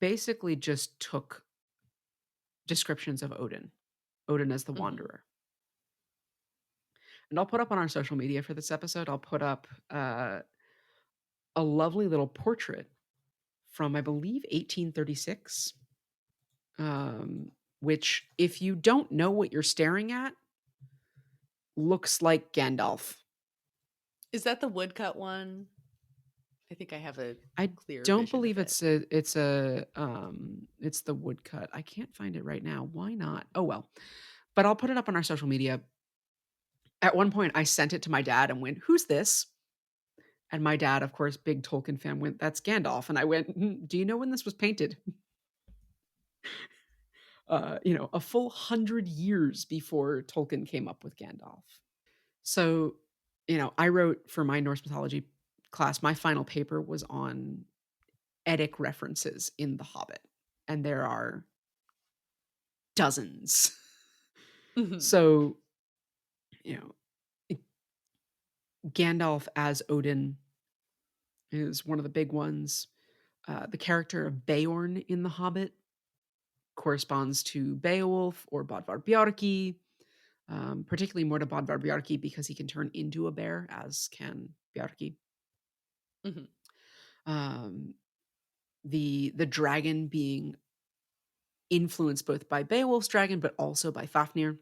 basically just took descriptions of Odin as the Hmm. Wanderer. And I'll put up on our social media for this episode, I'll put up a lovely little portrait from, I believe, 1836, which, if you don't know what you're staring at, looks like Gandalf. Is that the woodcut one? I think I have a I clear don't vision of believe it. it's the woodcut. I can't find it right now. Why not? Oh well. But I'll put it up on our social media. At one point, I sent it to my dad and went, "Who's this?" And my dad, of course, big Tolkien fan, went, "That's Gandalf." And I went, "Do you know when this was painted?" A full 100 years before Tolkien came up with Gandalf. So, I wrote for my Norse mythology class. My final paper was on Eddic references in The Hobbit, and there are dozens. Hmm. So, you know, Gandalf as Odin is one of the big ones. The character of Beorn in The Hobbit corresponds to Beowulf or Bodvar Bjarki, particularly more to Bodvar Bjarki because he can turn into a bear, as can Bjarki. Hmm. Um, the dragon being influenced both by Beowulf's dragon, but also by Fafnir.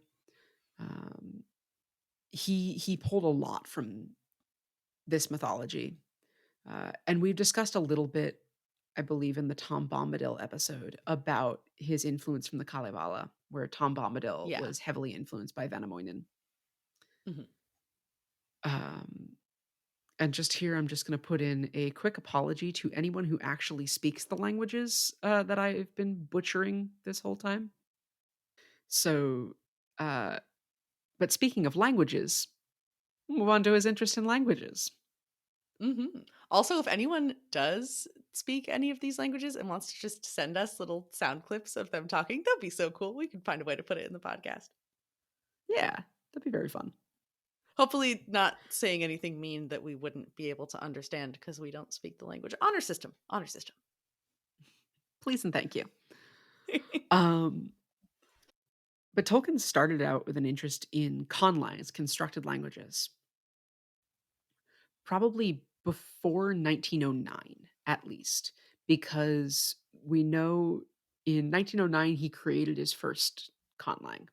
Um, he pulled a lot from this mythology. And we've discussed a little bit, I believe, in the Tom Bombadil episode about his influence from the Kalevala, where Tom Bombadil Yeah. was heavily influenced by Vanamoinen. Hmm. Um, and just here, I'm just going to put in a quick apology to anyone who actually speaks the languages that I've been butchering this whole time. So, uh, but speaking of languages, we'll move on to his interest in languages. Hmm. Also, if anyone does speak any of these languages and wants to just send us little sound clips of them talking, that'd be so cool. We can find a way to put it in the podcast. Yeah, that'd be very fun. Hopefully not saying anything mean that we wouldn't be able to understand because we don't speak the language. Honor system. Honor system. Please and thank you. Um, but Tolkien started out with an interest in conlangs, constructed languages, probably before 1909, at least, because we know in 1909 he created his first conlang.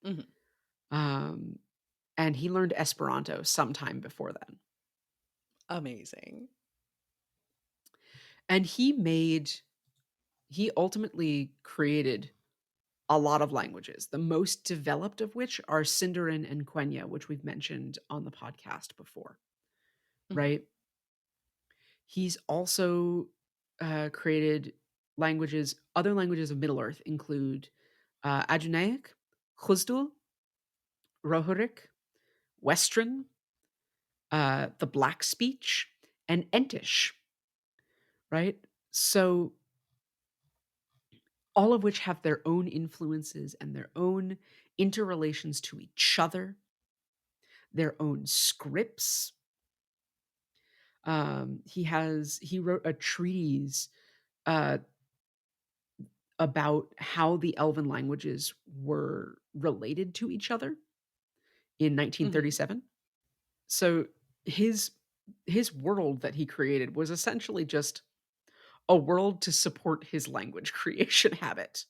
Mhm. Um, and he learned Esperanto sometime before then. Amazing. And he ultimately created a lot of languages, the most developed of which are Sindarin and Quenya, which we've mentioned on the podcast before, Mhm. right? He's also created languages, other languages of Middle Earth include Adunaic, Khuzdul, Rohirric, Western, the Black Speech, and Entish, right? So all of which have their own influences and their own interrelations to each other, their own scripts. He wrote a treatise uh, about how the Elven languages were related to each other in Mhm. 1937. So his his world that he created was essentially just a world to support his language creation habit,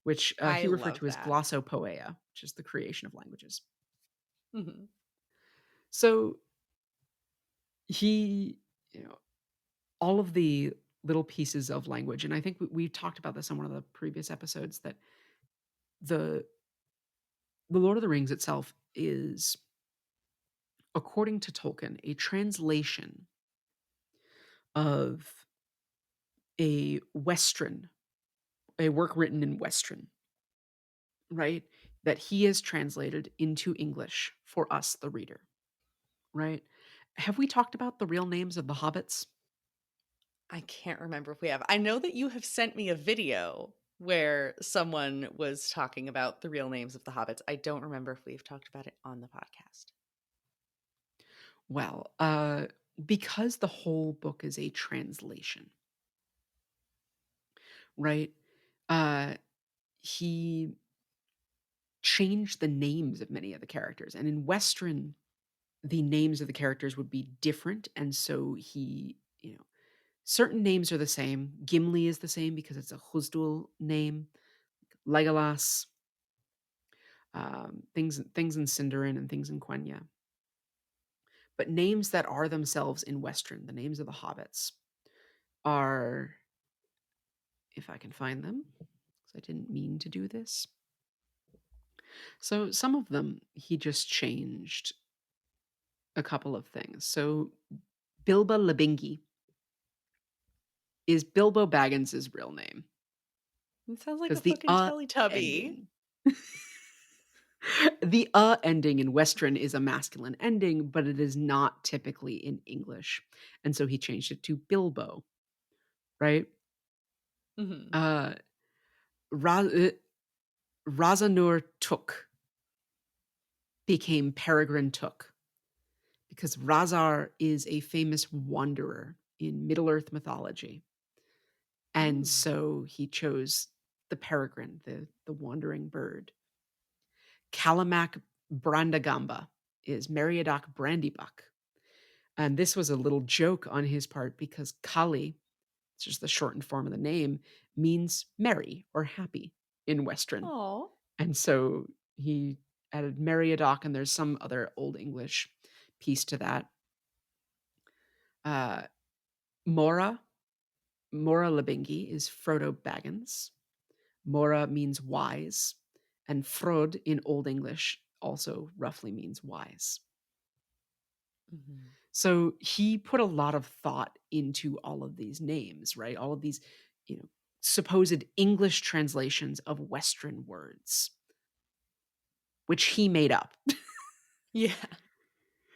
which I he referred love to as that. glossopoeia, which is the creation of languages. Mhm. So he, you know, all of the little pieces of language, and I think we talked about this on one of the previous episodes that the the Lord of the Rings itself is, according to Tolkien, a translation of a Western, a work written in Western, right? That he has translated into English for us, the reader, right? Have we talked about the real names of the hobbits? I can't remember if we have. I know that you have sent me a video where someone was talking about the real names of the hobbits. I don't remember if we've talked about it on the podcast. Well, because the whole book is a translation, right? Uh, he changed the names of many of the characters, and in Western, the names of the characters would be different, and so certain names are the same. Gimli is the same because it's a Huzdul name. Legolas, things in Sindarin and things in Quenya. But names that are themselves in Western, the names of the hobbits, are, if I can find them, because I didn't mean to do this. So some of them he just changed a couple of things. So Bilba Labingi is Bilbo Baggins' real name It sounds like a because the fucking Teletubby. ending. The ending in Western is a masculine ending, but it is not typically in English. And so he changed it to Bilbo, right? Mhm. Uh, Ra- uh, Razanur Took became Peregrine Took because Razar is a famous wanderer in Middle Earth mythology. And Mm. so he chose the peregrine, the wandering bird. Calamac Brandagamba is Meriadoc Brandybuck. And this was a little joke on his part because Kali, it's just the shortened form of the name, means merry or happy in Western. Aw. And so he added Meriadoc, and there's some other Old English piece to that. Uh, Mora, Mora Labingi is Frodo Baggins. Mora means wise, and Frod in Old English also roughly means wise. Mhm. So he put a lot of thought into all of these names, right? All of these, you know, supposed English translations of Western words, which he made up. Yeah.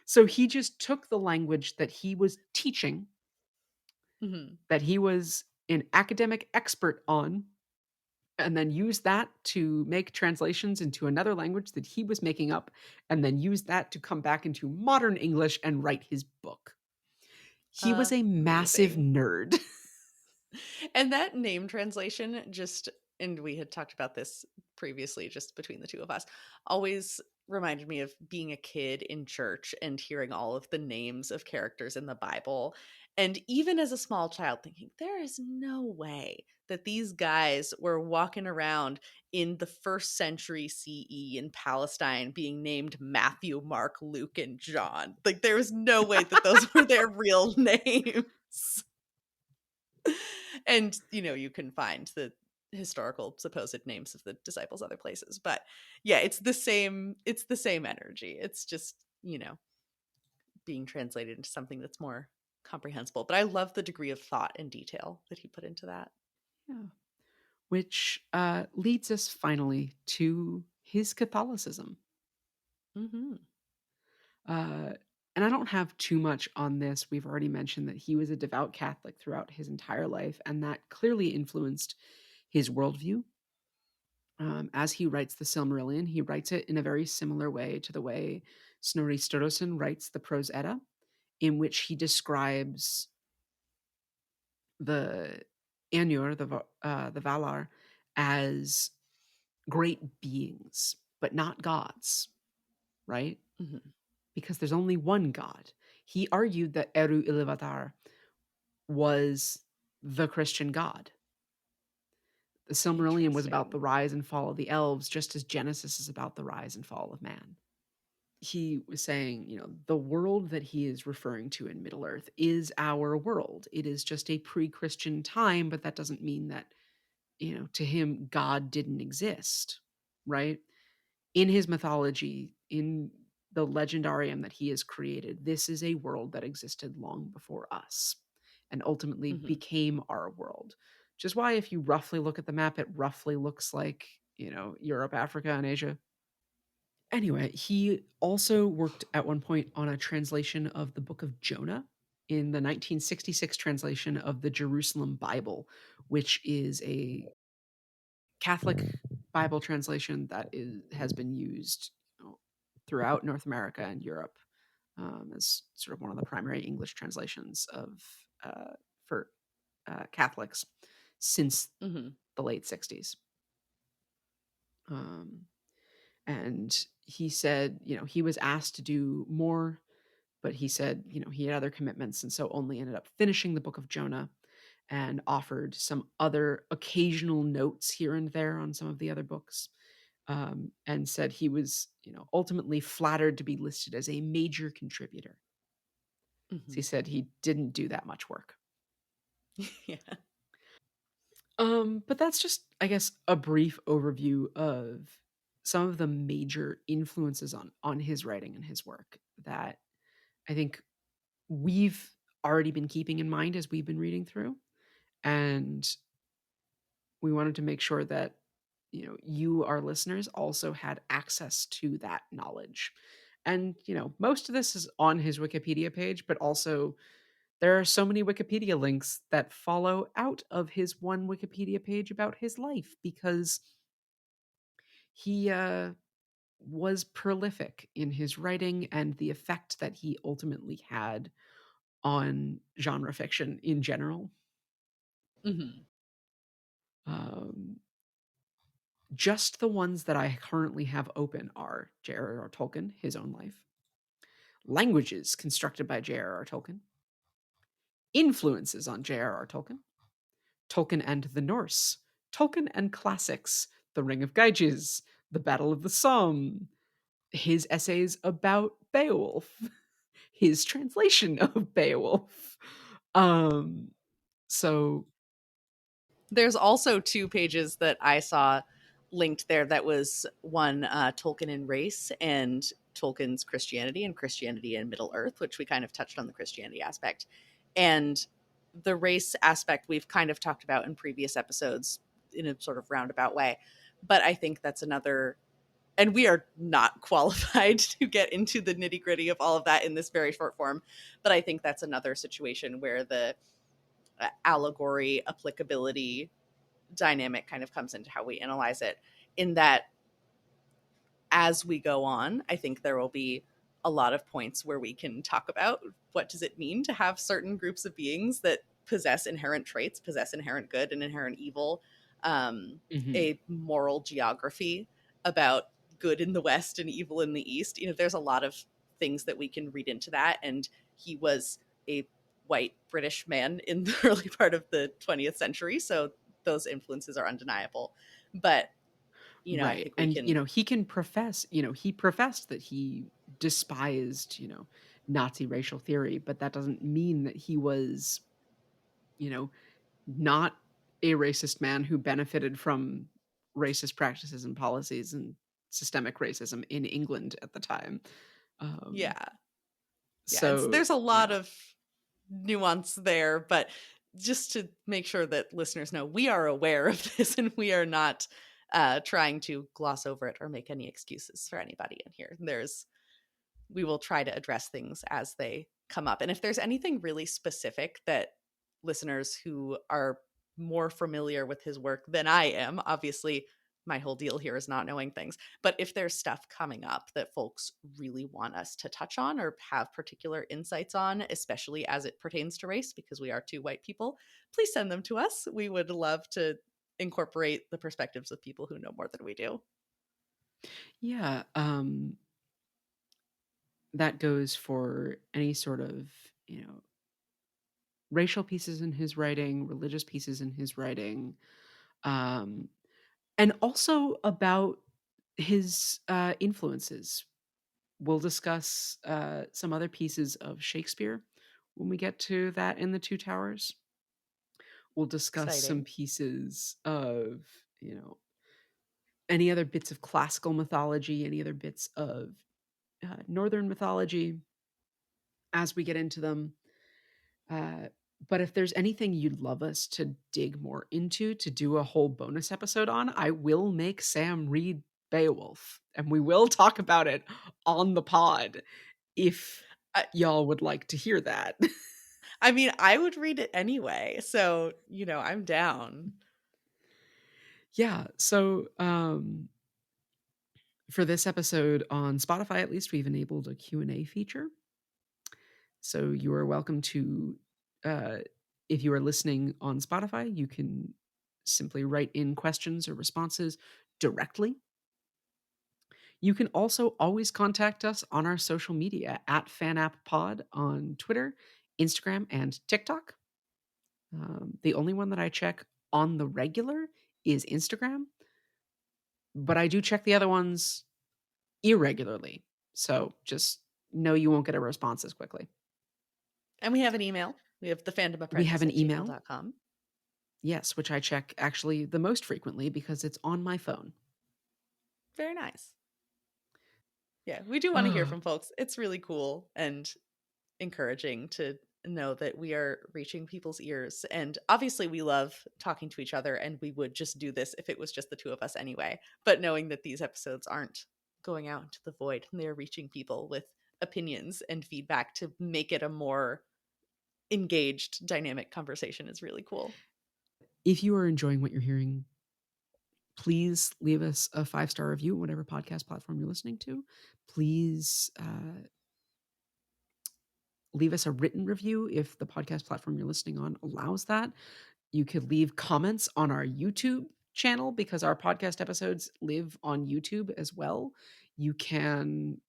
So he just took the language that he was teaching, Mhm. that he was an academic expert on, and then use that to make translations into another language that he was making up, and then use that to come back into modern English and write his book. He was a massive Amazing. nerd. And that name translation just, and we had talked about this previously just between the two of us, always reminded me of being a kid in church and hearing all of the names of characters in the Bible. And even as a small child, thinking, there is no way that these guys were walking around in the first century CE in Palestine being named Matthew, Mark, Luke, and John. Like, there was no way that those were their real names. And you can find the historical supposed names of the disciples other places, but yeah, it's the same energy. It's just being translated into something that's more comprehensible. But I love the degree of thought and detail that he put into that. Yeah. Which leads us finally to his Catholicism. Hmm. Uh, and I don't have too much on this. We've already mentioned that he was a devout Catholic throughout his entire life, and that clearly influenced his worldview. As he writes the Silmarillion, he writes it in a very similar way to the way Snorri Sturluson writes the Prose Edda, in which he describes the Ainur, the Valar, as great beings, but not gods, right? Hmm. Because there's only one God. He argued that Eru Ilúvatar was the Christian God. The Silmarillion was about the Interesting. rise and fall of the elves, just as Genesis is about the rise and fall of man. He was saying, the world that he is referring to in Middle Earth is our world. It is just a pre Christian time, but that doesn't mean that, to him, God didn't exist, right? In his mythology, in the legendarium that he has created, this is a world that existed long before us and ultimately Hmm. became our world. Which is why, if you roughly look at the map, it roughly looks like, Europe, Africa, and Asia. Anyway, he also worked at one point on a translation of the book of Jonah in the 1966 translation of the Jerusalem Bible, which is a Catholic Bible translation that has been used throughout North America and Europe as sort of one of the primary English translations of for Catholics since Hmm. the late 60s. Um, and he said, he was asked to do more, but he said, he had other commitments, and so only ended up finishing the book of Jonah and offered some other occasional notes here and there on some of the other books. And said he was, ultimately flattered to be listed as a major contributor. So he Hmm. said he didn't do that much work. Yeah. But that's just, I guess, a brief overview of some of the major influences on his writing and his work that I think we've already been keeping in mind as we've been reading through. And we wanted to make sure that you, our listeners, also had access to that knowledge. And most of this is on his Wikipedia page, but also there are so many Wikipedia links that follow out of his one Wikipedia page about his life because he was prolific in his writing and the effect that he ultimately had on genre fiction in general. Hmm. Um, just the ones that I currently have open are J.R.R. Tolkien, his own life, languages constructed by J.R.R. Tolkien, influences on J.R.R. Tolkien, Tolkien and the Norse, Tolkien and classics, The Ring of Gyges, The Battle of the Somme, his essays about Beowulf, his translation of Beowulf. Um, so There's also two pages that I saw linked there. That was one, Tolkien and race, and Tolkien's Christianity and Christianity in Middle Earth, which we kind of touched on the Christianity aspect. And the race aspect we've kind of talked about in previous episodes in a sort of roundabout way. But I think that's another, and we are not qualified to get into the nitty gritty of all of that in this very short form. But I think that's another situation where the allegory applicability dynamic kind of comes into how we analyze it, in that as we go on, I think there will be a lot of points where we can talk about what does it mean to have certain groups of beings that possess inherent traits, possess inherent good and inherent evil, Mhm. a moral geography about good in the West and evil in the East. You know, there's a lot of things that we can read into that. And he was a white British man in the early part of the 20th century. So those influences are undeniable. But, you know, I Right, think we and, can, he can profess he professed that he despised, Nazi racial theory, but that doesn't mean that he was, you know, not a racist man who benefited from racist practices and policies and systemic racism in England at the time. Um, yeah. Yeah, so, there's a you lot know of nuance there, but just to make sure that listeners know, we are aware of this and we are not trying to gloss over it or make any excuses for anybody in here. We will try to address things as they come up. And if there's anything really specific that listeners who are more familiar with his work than I am, obviously my whole deal here is not knowing things, but if there's stuff coming up that folks really want us to touch on or have particular insights on, especially as it pertains to race, because we are two white people, please send them to us. We would love to incorporate the perspectives of people who know more than we do. yeah, that goes for any sort of, racial pieces in his writing, religious pieces in his writing, um, and also about his, influences. We'll discuss, some other pieces of Shakespeare when we get to that in The Two Towers. We'll discuss some Exciting. pieces of, any other bits of classical mythology, any other bits of, Northern mythology as we get into them. Uh, but if there's anything you'd love us to dig more into, to do a whole bonus episode on, I will make Sam read Beowulf, and we will talk about it on the pod if I, y'all would like to hear that. I mean, I would read it anyway. So, I'm down. Yeah, so, for this episode on Spotify, at least, we've enabled a Q&A feature. So you are welcome to, uh, if you are listening on Spotify, you can simply write in questions or responses directly. You can also always contact us on our social media at FanAppPod on Twitter, Instagram, and TikTok. The only one that I check on the regular is Instagram, but I do check the other ones irregularly. So just know you won't get a response as quickly. And we have an email. We have We have thefandomapprentice an at email. gmail.com. Yes, which I check actually the most frequently because it's on my phone. Very nice. Yeah, we do want to hear Oh, from folks. It's really cool and encouraging to know that we are reaching people's ears. And obviously, we love talking to each other, and we would just do this if it was just the two of us anyway. But knowing that these episodes aren't going out into the void, and they're reaching people with opinions and feedback to make it a more engaged, dynamic conversation is really cool. if you are enjoying what you're hearing, please leave us a 5-star review on whatever podcast platform you're listening to. Please leave us a written review if the podcast platform you're listening on allows that. You could leave comments on our YouTube channel because our podcast episodes live on YouTube as well. You can,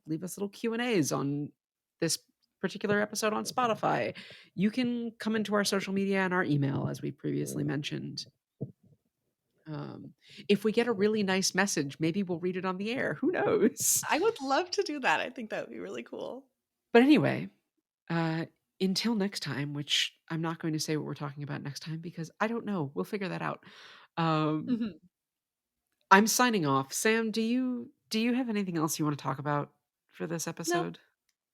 leave us little Q&As on this particular episode on Spotify. You can come into our social media and our email, as we previously mentioned. Um, if we get a really nice message, maybe we'll read it on the air. Who knows? I would love to do that. I think that would be really cool. But anyway, uh, until next time, which I'm not going to say what we're talking about next time because I don't know. We'll figure that out. Um, Mhm. I'm signing off. Sam, do you have anything else you want to talk about for this No, episode?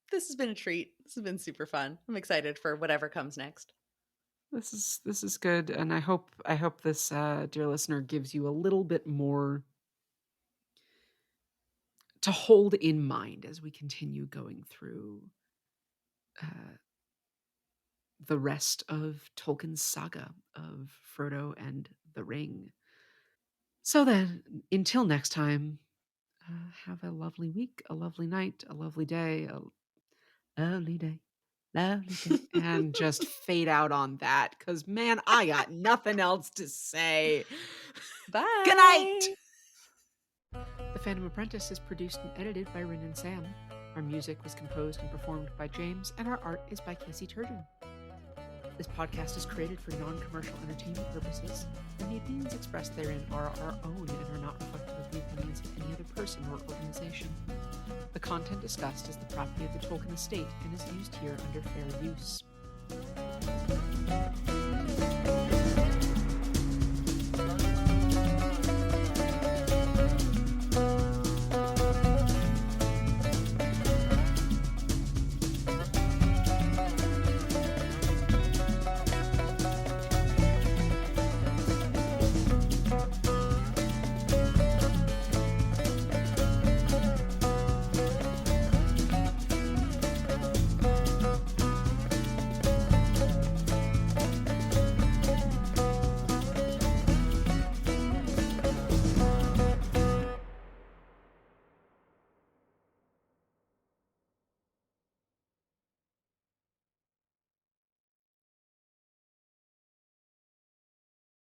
this has been a treat. This has been super fun. I'm excited for whatever comes next. This is good, and I hope this dear listener gives you a little bit more to hold in mind as we continue going through uh, the rest of Tolkien's saga of Frodo and the Ring. So then, until next time, have a lovely week, a lovely night, a lovely day, a lovely day, lovely day, and just fade out on that because, man, I got nothing else to say. Good night. Bye. The Phantom Apprentice is produced and edited by Ryn and Sam. Our music was composed and performed by James, and our art is by Casey Turgeon. This podcast is created for non-commercial entertainment purposes, and the opinions expressed therein are our own and are not reflective of the opinions of any other person or organization. The content discussed is the property of the Tolkien estate and is used here under fair use.